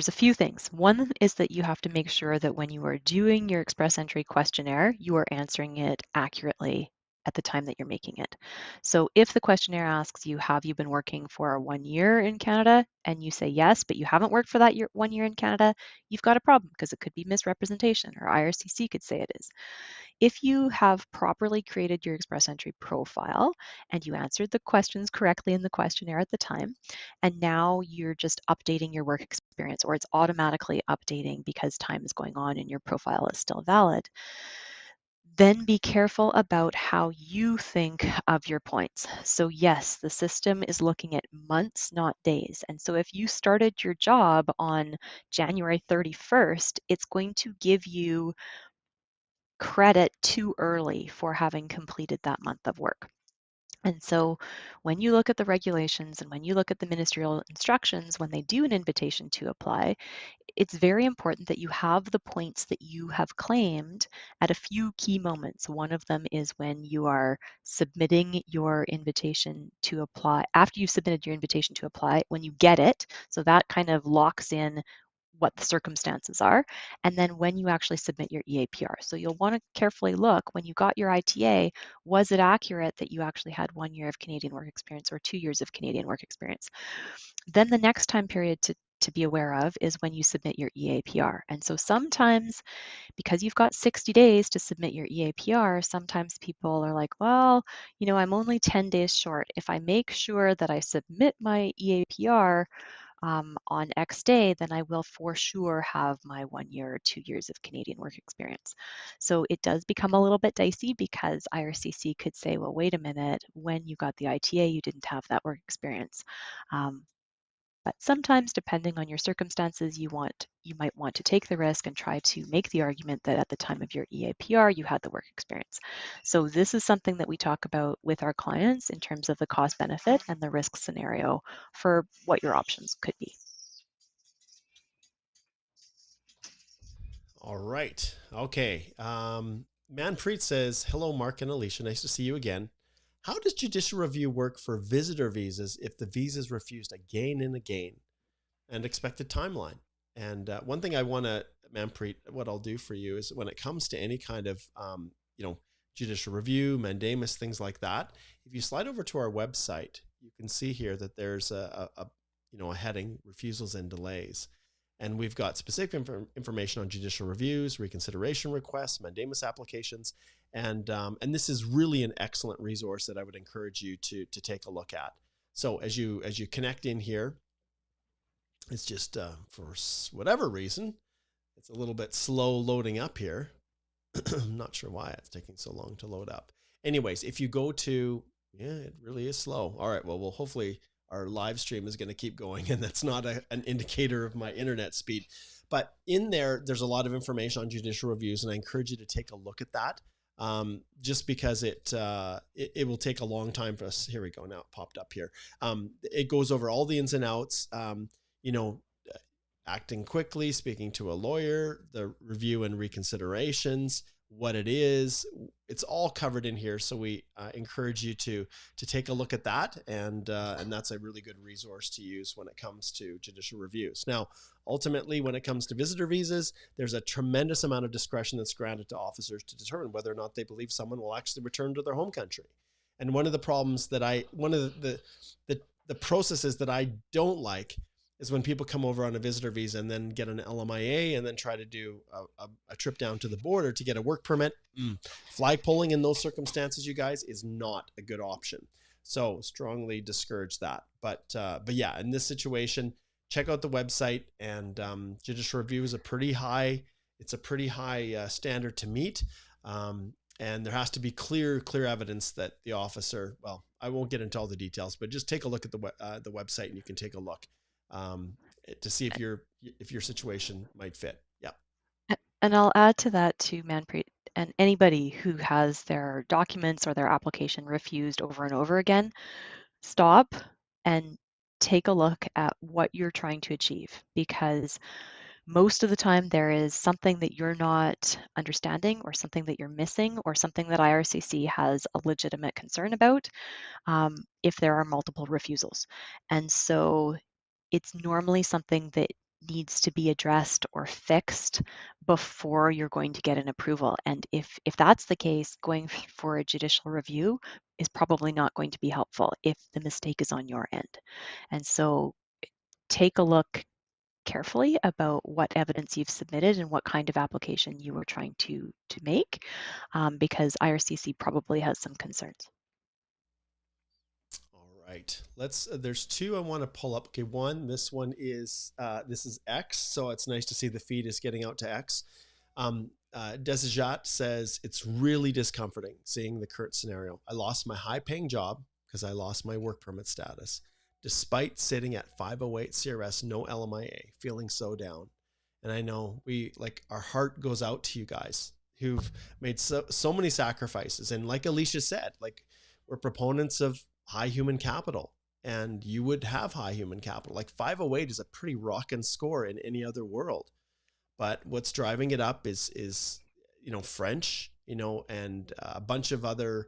a few things. One is that you have to make sure that when you are doing your express entry questionnaire, you are answering it accurately at the time that you're making it. So if the questionnaire asks you, have you been working for 1 year in Canada? And you say yes, but you haven't worked for that 1 year in Canada, you've got a problem because it could be misrepresentation, or IRCC could say it is. If you have properly created your express entry profile and you answered the questions correctly in the questionnaire at the time, and now you're just updating your work experience, or it's automatically updating because time is going on and your profile is still valid, then be careful about how you think of your points. So yes, the system is looking at months, not days. And so if you started your job on January 31st, it's going to give you credit too early for having completed that month of work. And so when you look at the regulations and when you look at the ministerial instructions, when they do an invitation to apply, it's very important that you have the points that you have claimed at a few key moments. One of them is when you are submitting your invitation to apply, after you've submitted your invitation to apply, when you get it. So that kind of locks in what the circumstances are, and then when you actually submit your EAPR. So you'll want to carefully look, when you got your ITA, was it accurate that you actually had 1 year of Canadian work experience or 2 years of Canadian work experience? Then the next time period to be aware of is when you submit your EAPR. And so sometimes, because you've got 60 days to submit your EAPR, sometimes people are like, well, I'm only 10 days short. If I make sure that I submit my EAPR on X day, then I will for sure have my 1 year or 2 years of Canadian work experience. So it does become a little bit dicey because IRCC could say, well, wait a minute, when you got the ITA, you didn't have that work experience. But sometimes, depending on your circumstances, you might want to take the risk and try to make the argument that at the time of your EAPR, you had the work experience. So this is something that we talk about with our clients in terms of the cost benefit and the risk scenario for what your options could be. All right. Okay. Manpreet says, hello, Mark and Alicia. Nice to see you again. How does judicial review work for visitor visas if the visa is refused again and again, and expected timeline? And one thing I want to, Manpreet, what I'll do for you is when it comes to any kind of, judicial review, mandamus, things like that, if you slide over to our website, you can see here that there's a heading, refusals and delays. And we've got specific information on judicial reviews, reconsideration requests, mandamus applications. And this is really an excellent resource that I would encourage you to take a look at. So as you connect in here, it's just for whatever reason, it's a little bit slow loading up here. I'm not sure why it's taking so long to load up. Anyways, if you go to, it really is slow. All right, well, hopefully our live stream is going to keep going, and that's not an indicator of my internet speed. But in there's a lot of information on judicial reviews, and I encourage you to take a look at that. Just because it will take a long time for us. Here we go. Now it popped up here. It goes over all the ins and outs, acting quickly, speaking to a lawyer, the review and reconsiderations, what it is. It's all covered in here. So we encourage you to take a look at that. And that's a really good resource to use when it comes to judicial reviews. Now, ultimately, when it comes to visitor visas, there's a tremendous amount of discretion that's granted to officers to determine whether or not they believe someone will actually return to their home country. And one of the problems that one of the processes that I don't like is when people come over on a visitor visa and then get an LMIA and then try to do a trip down to the border to get a work permit. Flagpoling in those circumstances, you guys, is not a good option. So strongly discourage that. But yeah, in this situation, check out the website, and judicial review is a pretty high standard to meet. And there has to be clear evidence that the officer, well, I won't get into all the details, but just take a look at the website, and you can take a look to see if your situation might fit. Yeah. And I'll add to that too, Manpreet, and anybody who has their documents or their application refused over and over again, stop and take a look at what you're trying to achieve, because most of the time there is something that you're not understanding, or something that you're missing, or something that IRCC has a legitimate concern about if there are multiple refusals. And so it's normally something that needs to be addressed or fixed before you're going to get an approval. And if that's the case, going for a judicial review is probably not going to be helpful if the mistake is on your end. And so take a look carefully about what evidence you've submitted and what kind of application you were trying to make, because IRCC probably has some concerns. All right. There's two I want to pull up. Okay. This is X. So it's nice to see the feed is getting out to X. Desijat says, it's really discomforting seeing the current scenario. I lost my high paying job because I lost my work permit status. Despite sitting at 508 CRS, no LMIA, feeling so down. And I know our heart goes out to you guys who've made so many sacrifices. And like Alicia said, we're proponents of high human capital, and you would have high human capital. Like 508 is a pretty rockin' score in any other world. But what's driving it up is French, and a bunch of other,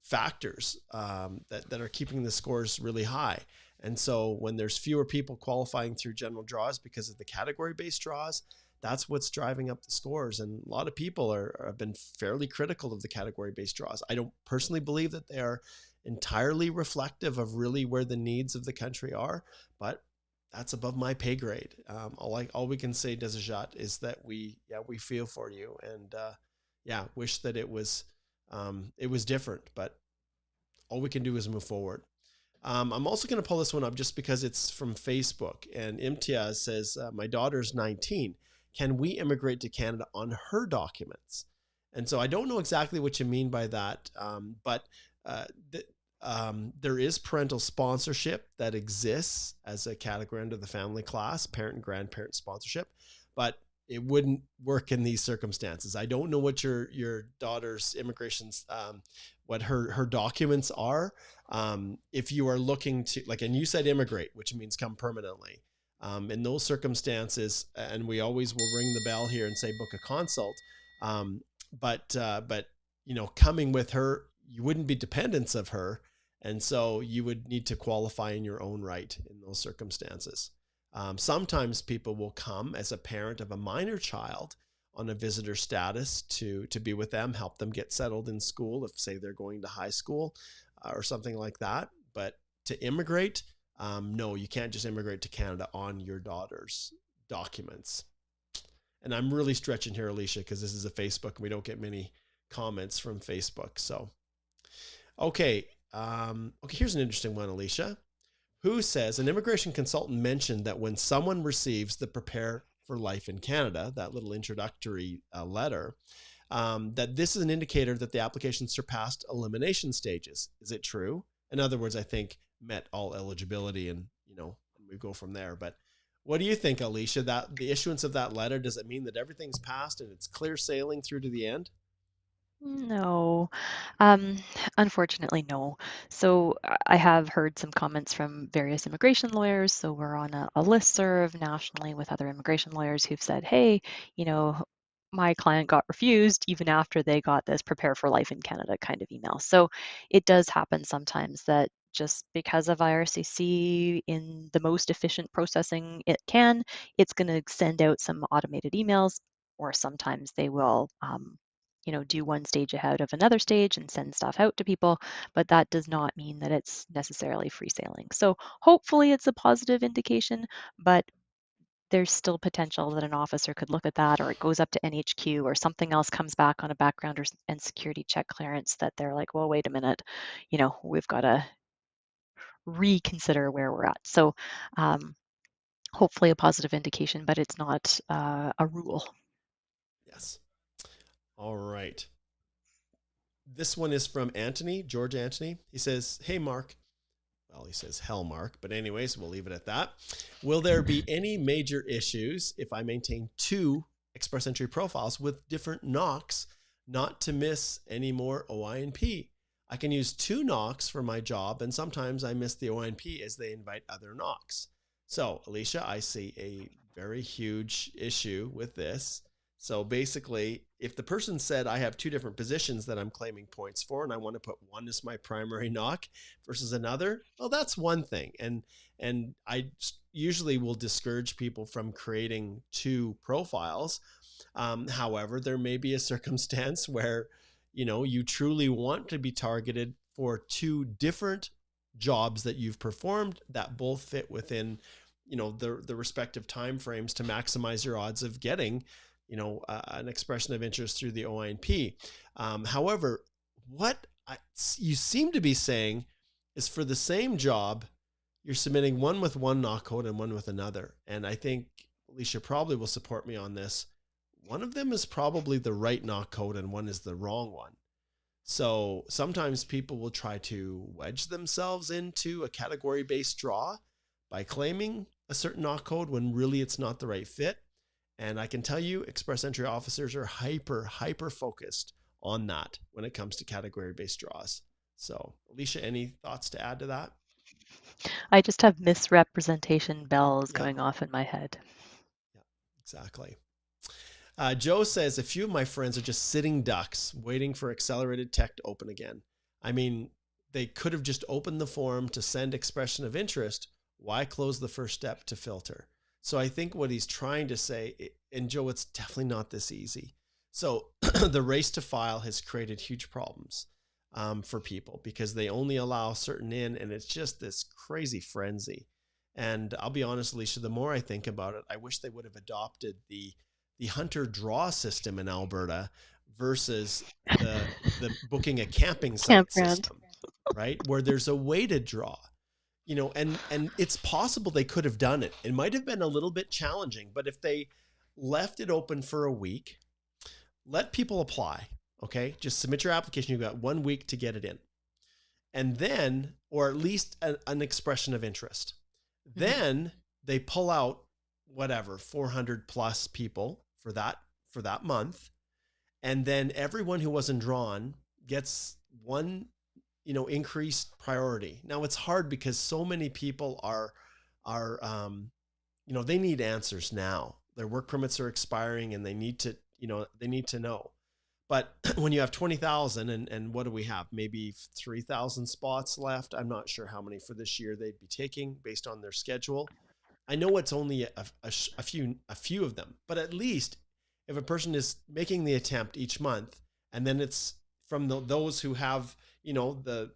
factors that are keeping the scores really high. And so when there's fewer people qualifying through general draws because of the category-based draws, that's what's driving up the scores. And a lot of people have been fairly critical of the category-based draws. I don't personally believe that they are entirely reflective of really where the needs of the country are, but that's above my pay grade. All we can say, Desijat, is that we feel for you, and wish that it was different, but all we can do is move forward. I'm also going to pull this one up just because it's from Facebook, and Imtiaz says, my daughter's 19. Can we immigrate to Canada on her documents? And so I don't know exactly what you mean by that, but there is parental sponsorship that exists as a category under the family class, parent and grandparent sponsorship, but it wouldn't work in these circumstances. I don't know what your daughter's immigration's, what her documents are. If you are looking to, and you said immigrate, which means come permanently. In those circumstances, and we always will ring the bell here and say book a consult. But coming with her, you wouldn't be dependents of her, and so you would need to qualify in your own right in those circumstances. Sometimes people will come as a parent of a minor child on a visitor status to be with them, help them get settled in school if, say, they're going to high school or something like that. But to immigrate, no, you can't just immigrate to Canada on your daughter's documents. And I'm really stretching here, Alicia, because this is a Facebook and we don't get many comments from Facebook. So, okay, here's an interesting one, Alicia. Who says an immigration consultant mentioned that when someone receives the Prepare for Life in Canada, that little introductory letter, that this is an indicator that the application surpassed elimination stages. Is it true? In other words, I think met all eligibility, and we go from there. But what do you think, Alicia? That the issuance of that letter, does it mean that everything's passed and it's clear sailing through to the end? No, unfortunately, no. So I have heard some comments from various immigration lawyers. So we're on a listserv nationally with other immigration lawyers who've said, hey, my client got refused even after they got this prepare for life in Canada kind of email. So it does happen sometimes that just because of IRCC in the most efficient processing it can, it's going to send out some automated emails, or sometimes they will do one stage ahead of another stage and send stuff out to people, but that does not mean that it's necessarily free sailing. So hopefully it's a positive indication, but there's still potential that an officer could look at that, or it goes up to NHQ, or something else comes back on a background and security check clearance that they're like, well, wait a minute, we've got to reconsider where we're at. So hopefully a positive indication, but it's not a rule. Yes. All right. This one is from Anthony, George Anthony. He says, hey, Mark. Well, he says, hell, Mark. But anyways, we'll leave it at that. Will there be any major issues if I maintain 2 express entry profiles with different NOCs, not to miss any more OINP? I can use 2 NOCs for my job, and sometimes I miss the OINP as they invite other NOCs. So, Alicia, I see a very huge issue with this. So basically, if the person said, I have 2 different positions that I'm claiming points for, and I want to put one as my primary NOC versus another, well, that's one thing. And I usually will discourage people from creating 2 profiles. However, there may be a circumstance where, you truly want to be targeted for 2 different jobs that you've performed that both fit within, the respective timeframes to maximize your odds of getting an expression of interest through the OINP. However, what you seem to be saying is for the same job, you're submitting one with one NOC code and one with another. And I think Alicia probably will support me on this. One of them is probably the right NOC code and one is the wrong one. So sometimes people will try to wedge themselves into a category-based draw by claiming a certain NOC code when really it's not the right fit. And I can tell you, express entry officers are hyper focused on that when it comes to category-based draws. So, Alicia, any thoughts to add to that? I just have misrepresentation bells Yeah. going off in my head. Yeah, exactly. Joe says, a few of my friends are just sitting ducks waiting for accelerated tech to open again. I mean, they could have just opened the form to send expression of interest. Why close the first step to filter? So I think what he's trying to say, and Joe, it's definitely not this easy. So the race to file has created huge problems for people because they only allow certain in, and it's just this crazy frenzy. And I'll be honest, Alicia, the more I think about it, I wish they would have adopted the hunter draw system in Alberta versus the booking a camping site system, right? Where there's a way to draw. And it's possible they could have done it. It might have been a little bit challenging, but if they left it open for a week, let people apply, okay? Just submit your application. You've got 1 week to get it in. And then, or at least an expression of interest. Mm-hmm. Then they pull out 400 plus people for that month. And then everyone who wasn't drawn gets one increased priority. Now it's hard because so many people are they need answers now. Their work permits are expiring and they need to know. But when you have 20,000 and what do we have? Maybe 3,000 spots left. I'm not sure how many for this year they'd be taking based on their schedule. I know it's only a few of them, but at least if a person is making the attempt each month and then it's from those who have the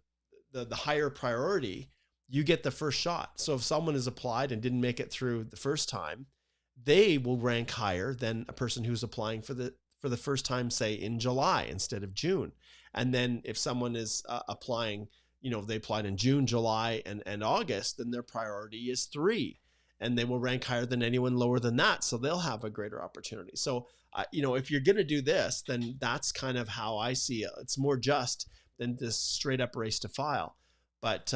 higher priority, you get the first shot. So if someone has applied and didn't make it through the first time, they will rank higher than a person who's applying for the first time, say in July instead of June. And then if someone is applying, they applied in June, July, and August, then their priority is 3, and they will rank higher than anyone lower than that. So they'll have a greater opportunity. So, if you're going to do this, then that's kind of how I see it. It's more just than this straight up race to file. But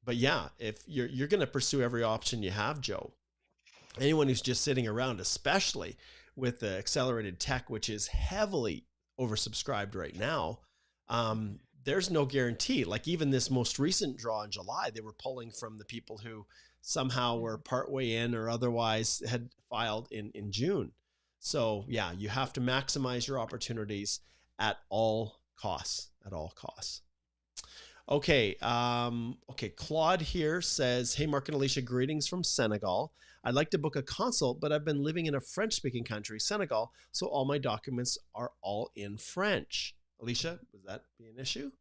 yeah, if you're going to pursue every option you have, Joe, anyone who's just sitting around, especially with the accelerated tech, which is heavily oversubscribed right now, there's no guarantee. Like even this most recent draw in July, they were pulling from the people who somehow were partway in or otherwise had filed in June. So yeah, you have to maximize your opportunities at all costs, at all costs. Okay. Okay. Claude here says, hey, Mark and Alicia, greetings from Senegal. I'd like to book a consult, but I've been living in a French speaking country, Senegal. So all my documents are all in French. Alicia, would that be an issue?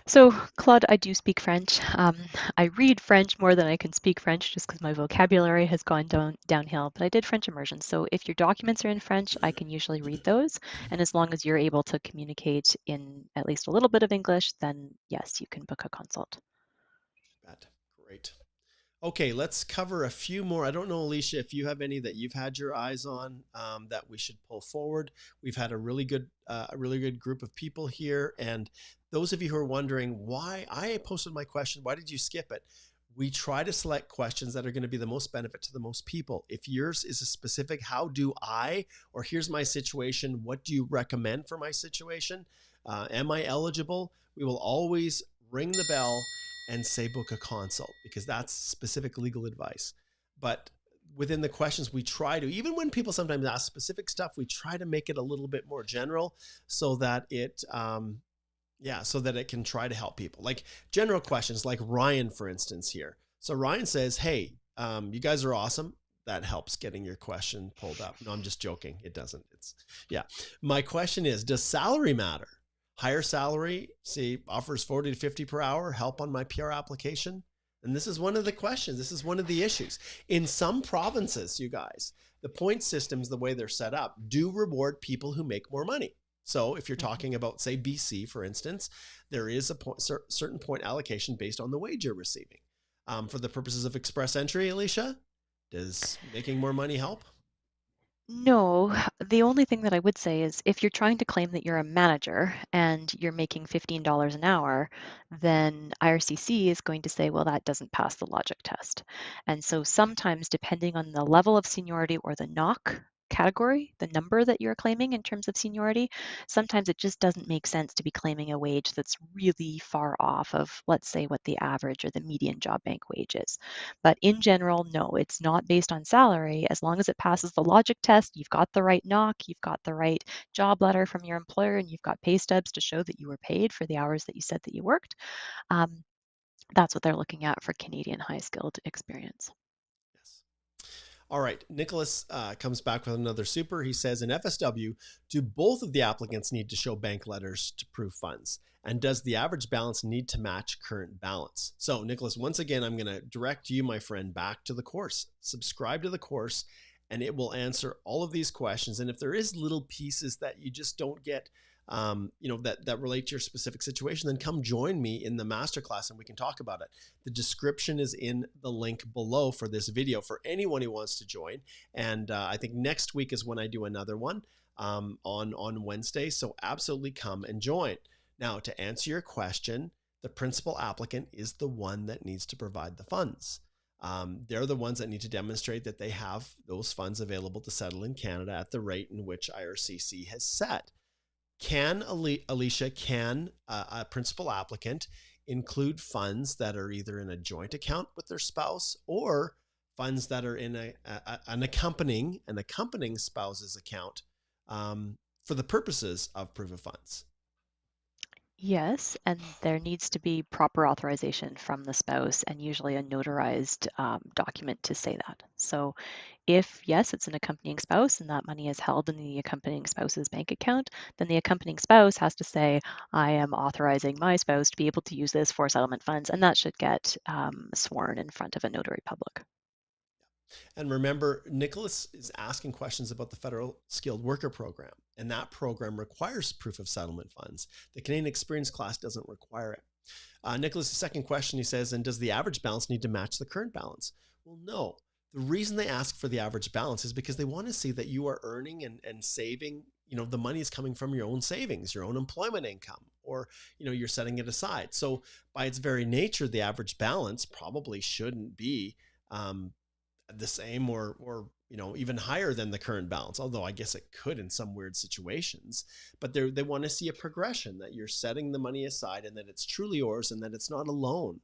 So, Claude, I do speak French. I read French more than I can speak French just because my vocabulary has gone downhill, but I did French immersion. So, if your documents are in French, I can usually read those. And as long as you're able to communicate in at least a little bit of English, then yes, you can book a consult. Great. Okay, let's cover a few more. I don't know, Alicia, if you have any that you've had your eyes on that we should pull forward. We've had a really good group of people here, and those of you who are wondering why I posted my question, why did you skip it? We try to select questions that are going to be the most benefit to the most people. If yours is a specific, how do I, or here's my situation, what do you recommend for my situation? Am I eligible? We will always ring the bell and say book a consult, because that's specific legal advice. But within the questions, we try to, even when people sometimes ask specific stuff, we try to make it a little bit more general so that it, so that it can try to help people. Like general questions, like Ryan, for instance, here. So Ryan says, hey, you guys are awesome. That helps getting your question pulled up. No, I'm just joking. It doesn't. My question is, does salary matter? Higher salary, see, offers 40 to 50 per hour, help on my PR application. And this is one of the questions. This is one of the issues. In some provinces, you guys, the point systems, the way they're set up, do reward people who make more money. So if you're talking about, say, BC, for instance, there is a certain point allocation based on the wage you're receiving. For the purposes of express entry, Alicia, does making more money help? No, the only thing that I would say is if you're trying to claim that you're a manager and you're making $15 an hour, then IRCC is going to say, well, that doesn't pass the logic test. And so sometimes, depending on the level of seniority or the knock category, the number that you're claiming in terms of seniority, sometimes it just doesn't make sense to be claiming a wage that's really far off of, let's say, what the average or the median job bank wage is. But in general, no, it's not based on salary. As long as it passes the logic test, you've got the right knock, you've got the right job letter from your employer, and you've got pay stubs to show that you were paid for the hours that you said that you worked. That's what they're looking at for Canadian high skilled experience. Yes. All right. Nicholas comes back with another super. He says, in FSW, do both of the applicants need to show bank letters to prove funds? And does the average balance need to match current balance? So, Nicholas, once again, I'm going to direct you, my friend, back to the course. Subscribe to the course, and it will answer all of these questions. And if there is little pieces that you just don't get, that relate to your specific situation, then come join me in the masterclass and we can talk about it. The description is in the link below for this video for anyone who wants to join. And I think next week is when I do another one on Wednesday. So absolutely come and join. Now, to answer your question, the principal applicant is the one that needs to provide the funds. They're the ones that need to demonstrate that they have those funds available to settle in Canada at the rate in which IRCC has set. Alicia, can a principal applicant include funds that are either in a joint account with their spouse or funds that are in an accompanying spouse's account for the purposes of proof of funds? Yes, and there needs to be proper authorization from the spouse and usually a notarized document to say that. So if, yes, it's an accompanying spouse and that money is held in the accompanying spouse's bank account, then the accompanying spouse has to say, I am authorizing my spouse to be able to use this for settlement funds, and that should get sworn in front of a notary public. And remember, Nicholas is asking questions about the Federal Skilled Worker Program, and that program requires proof of settlement funds. The Canadian Experience class doesn't require it. Nicholas' second question, he says, and does the average balance need to match the current balance? Well, no. The reason they ask for the average balance is because they want to see that you are earning and saving, the money is coming from your own savings, your own employment income, or, you're setting it aside. So by its very nature, the average balance probably shouldn't be the same or even higher than the current balance, although I guess it could in some weird situations. But they want to see a progression, that you're setting the money aside and that it's truly yours and that it's not a loan.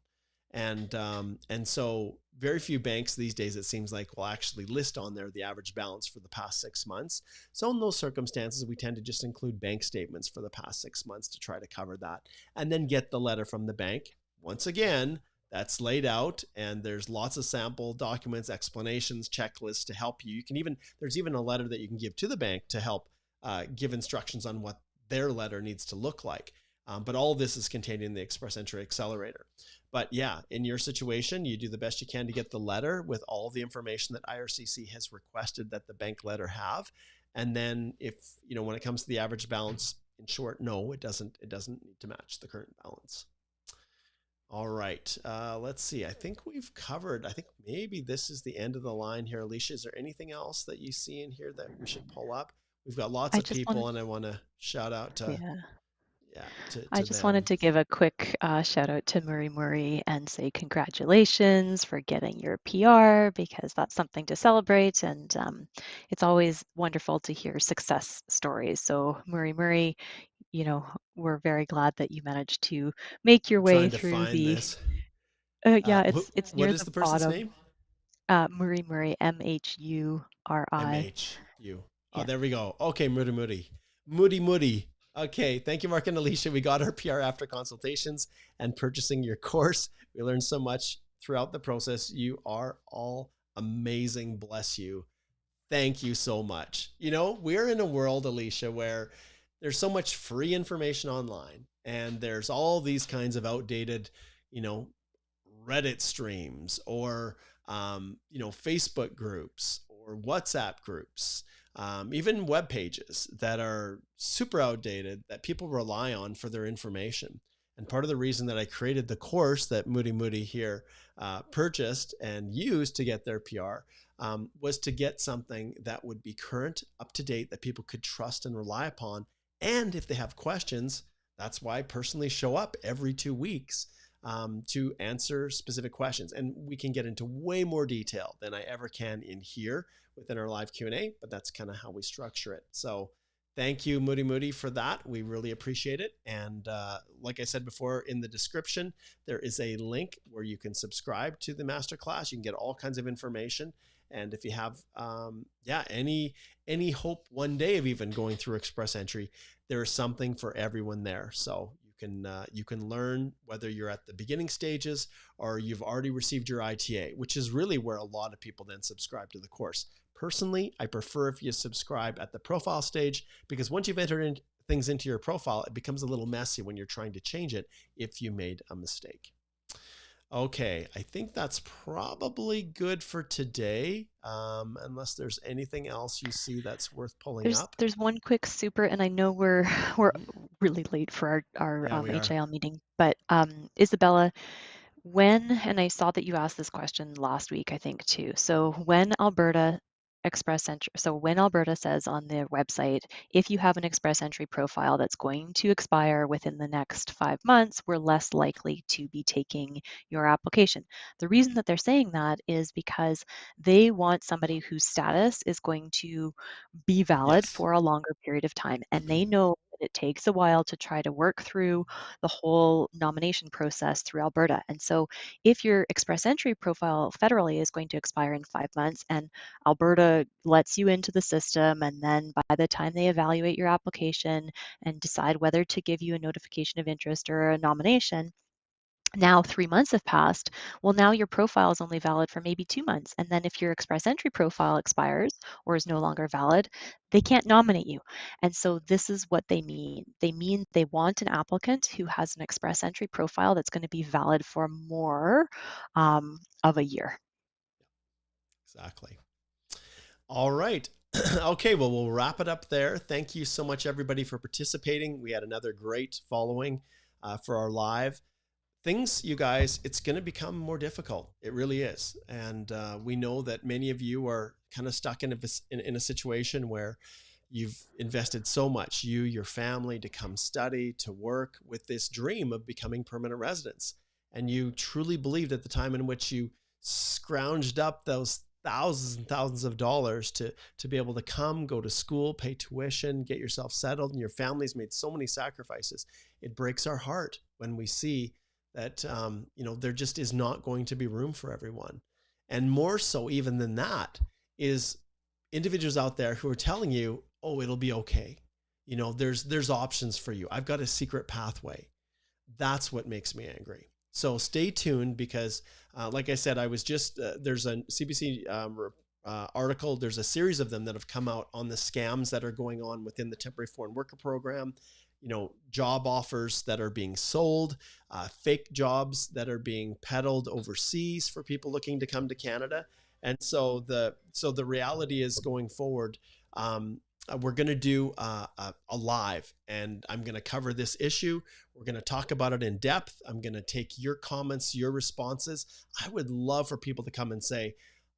And so very few banks these days, it seems like, will actually list on there the average balance for the past 6 months. So in those circumstances, we tend to just include bank statements for the past 6 months to try to cover that, and then get the letter from the bank. Once again, that's laid out, and there's lots of sample documents, explanations, checklists to help you. There's even a letter that you can give to the bank to help give instructions on what their letter needs to look like. But all of this is contained in the Express Entry Accelerator. But yeah, in your situation, you do the best you can to get the letter with all the information that IRCC has requested that the bank letter have. And then if, when it comes to the average balance, in short, no, it doesn't need to match the current balance. All right, let's see. I think we've covered, I think maybe this is the end of the line here. Alicia, is there anything else that you see in here that we should pull up? We've got lots of people, and I want to shout out to, I to just them. wanted to give a quick shout out to Murray and say congratulations for getting your PR, because that's something to celebrate, and it's always wonderful to hear success stories. So Murray, we're very glad that you managed to make your I'm way trying to through find the. this. It's What near is the the person's bottom. name? Murray, MHURI. MHU. Oh, Yeah. there we go. Okay, Moody. Okay, thank you, Mark and Alicia. We got our PR after consultations and purchasing your course. We learned so much throughout the process. You are all amazing. Bless you. Thank you so much. We're in a world, Alicia, where there's so much free information online, and there's all these kinds of outdated, Reddit streams, or Facebook groups, or WhatsApp groups, even web pages that are super outdated that people rely on for their information. And part of the reason that I created the course that Moody here purchased and used to get their PR was to get something that would be current, up to date, that people could trust and rely upon. And if they have questions, that's why I personally show up every 2 weeks to answer specific questions. And we can get into way more detail than I ever can in here within our live Q&A, but that's kind of how we structure it. So thank you, Moody, for that. We really appreciate it. And like I said before, in the description, there is a link where you can subscribe to the masterclass. You can get all kinds of information. And if you have, any hope one day of even going through Express Entry, there is something for everyone there. So you can learn whether you're at the beginning stages or you've already received your ITA, which is really where a lot of people then subscribe to the course. Personally, I prefer if you subscribe at the profile stage, because once you've entered things into your profile, it becomes a little messy when you're trying to change it if you made a mistake. Okay, I think that's probably good for today, unless there's anything else you see that's worth pulling up. There's one quick super, and I know we're really late for our Yeah, we are. HIL meeting, but Isabella, and I saw that you asked this question last week, I think too. So when Alberta says on their website, if you have an Express Entry profile that's going to expire within the next 5 months, we're less likely to be taking your application. The reason that they're saying that is because they want somebody whose status is going to be valid Yes. for a longer period of time. And they know that it takes a while to try to work through the whole nomination process through Alberta. And so if your Express Entry profile federally is going to expire in 5 months and Alberta lets you into the system, and then by the time they evaluate your application and decide whether to give you a notification of interest or a nomination, now 3 months have passed. Well, now your profile is only valid for maybe 2 months. And then if your Express Entry profile expires or is no longer valid, they can't nominate you. And so this is what they mean. They mean they want an applicant who has an Express Entry profile that's going to be valid for more of a year. Exactly. All right. Okay, well, we'll wrap it up there. Thank you so much, everybody, for participating. We had another great following for our live. Things, you guys, it's going to become more difficult. It really is. And we know that many of you are kind of stuck in a situation where you've invested so much, your family, to come study, to work with this dream of becoming permanent residents. And you truly believed at the time in which you scrounged up those thousands and thousands of dollars to be able to come, go to school, pay tuition, get yourself settled, and your family's made so many sacrifices. It breaks our heart when we see that, there just is not going to be room for everyone. And more so even than that is individuals out there who are telling you, oh, it'll be okay. There's options for you. I've got a secret pathway. That's what makes me angry. So stay tuned because, like I said, I was just, there's a CBC article. There's a series of them that have come out on the scams that are going on within the temporary foreign worker program. Job offers that are being sold, fake jobs that are being peddled overseas for people looking to come to Canada. And so the reality is going forward, we're going to do a live, and I'm going to cover this issue. We're going to talk about it in depth. I'm going to take your comments, your responses. I would love for people to come and say,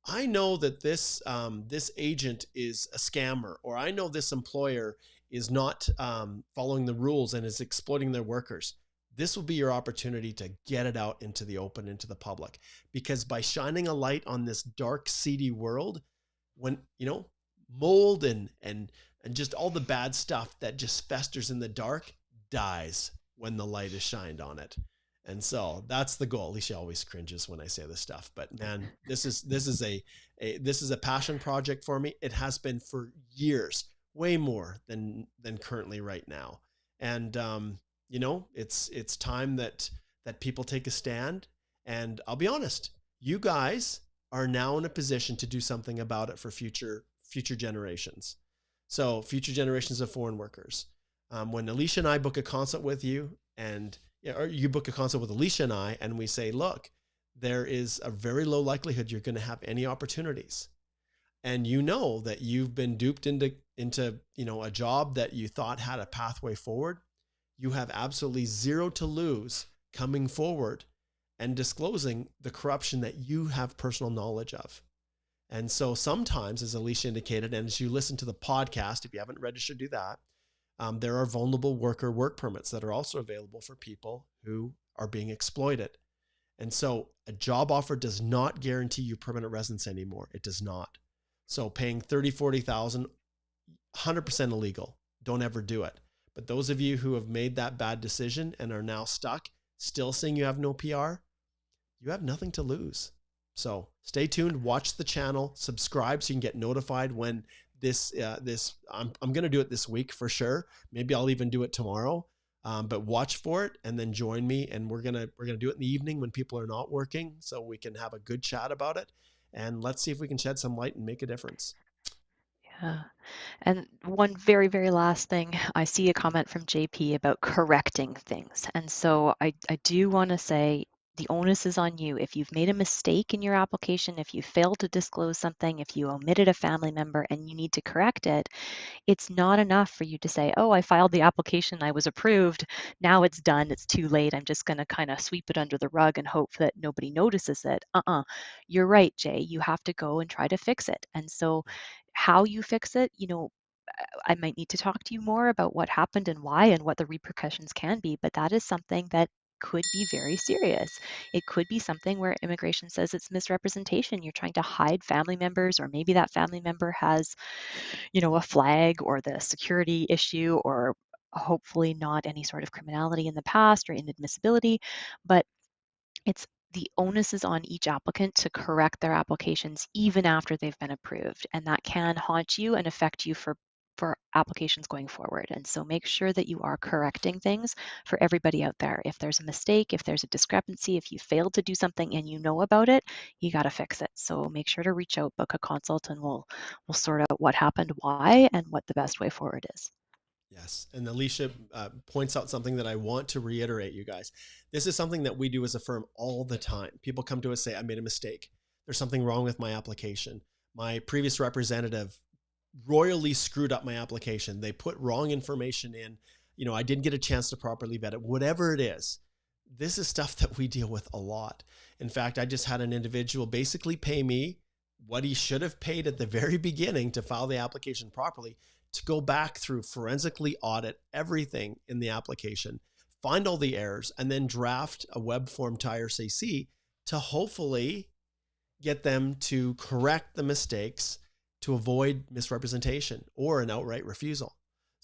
I know that this agent is a scammer, or I know this employer is not following the rules and is exploiting their workers. This will be your opportunity to get it out into the open, into the public, because by shining a light on this dark, seedy world, when, mold and just all the bad stuff that just festers in the dark dies when the light is shined on it. And so that's the goal. Alicia always cringes when I say this stuff, but man, this is a passion project for me. It has been for years, way more than currently right now. And, it's time that people take a stand. And I'll be honest, you guys are now in a position to do something about it for future generations. So future generations of foreign workers. When Alicia and I book a consult with you, or you book a consult with Alicia and I, and we say, look, there is a very low likelihood you're going to have any opportunities. And that you've been duped into a job that you thought had a pathway forward. You have absolutely zero to lose coming forward and disclosing the corruption that you have personal knowledge of. And so sometimes, as Alicia indicated, and as you listen to the podcast, if you haven't registered, do that. There are vulnerable worker work permits that are also available for people who are being exploited. And so a job offer does not guarantee you permanent residence anymore. It does not. So paying $30,000, $40,000, 100% illegal. Don't ever do it. But those of you who have made that bad decision and are now stuck, still saying you have no PR, you have nothing to lose. So stay tuned, watch the channel, subscribe so you can get notified when I'm going to do it this week for sure. Maybe I'll even do it tomorrow. But watch for it and then join me. And we're going to do it in the evening when people are not working so we can have a good chat about it. And let's see if we can shed some light and make a difference. Yeah. And one very, very last thing, I see a comment from JP about correcting things. And so I do want to say the onus is on you. If you've made a mistake in your application, if you failed to disclose something, if you omitted a family member and you need to correct it, it's not enough for you to say, oh, I filed the application, I was approved, now it's done, it's too late, I'm just going to kind of sweep it under the rug and hope that nobody notices it. You're right, Jay, you have to go and try to fix it. And so how you fix it, I might need to talk to you more about what happened and why and what the repercussions can be, but that is something that could be very serious. It could be something where immigration says it's misrepresentation. You're trying to hide family members, or maybe that family member has, a flag or the security issue, or hopefully not any sort of criminality in the past or inadmissibility. But the onus is on each applicant to correct their applications even after they've been approved. And that can haunt you and affect you for applications going forward. And so make sure that you are correcting things for everybody out there. If there's a mistake, if there's a discrepancy, if you failed to do something and you know about it, you got to fix it. So make sure to reach out, book a consult, and we'll sort out what happened, why, and what the best way forward is. Yes. And Alicia points out something that I want to reiterate, you guys. This is something that we do as a firm all the time. People come to us, say, I made a mistake. There's something wrong with my application. My previous representative royally screwed up my application. They put wrong information in. I didn't get a chance to properly vet it. Whatever it is, this is stuff that we deal with a lot. In fact, I just had an individual basically pay me what he should have paid at the very beginning to file the application properly, to go back through, forensically audit everything in the application, find all the errors, and then draft a web form to IRCC to hopefully get them to correct the mistakes to avoid misrepresentation or an outright refusal.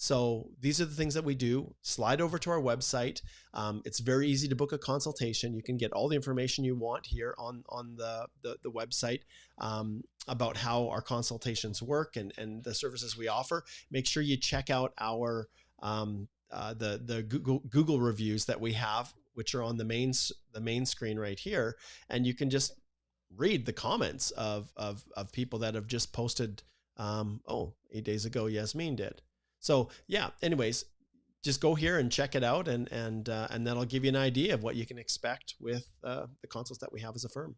So these are the things that we do. Slide over to our website. It's very easy to book a consultation. You can get all the information you want here on the website about how our consultations work and the services we offer. Make sure you check out our the Google reviews that we have, which are on the main screen right here, and you can just read the comments of people that have just posted. 8 days ago, Yasmin did. So yeah, anyways, just go here and check it out, and that'll give you an idea of what you can expect with the consults that we have as a firm.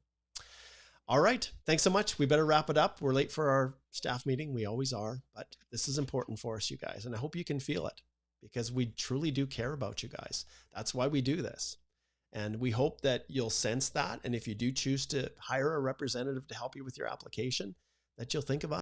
All right, thanks so much. We better wrap it up. We're late for our staff meeting. We always are, but this is important for us, you guys, and I hope you can feel it, because we truly do care about you guys. That's why we do this. And we hope that you'll sense that. And if you do choose to hire a representative to help you with your application, that you'll think about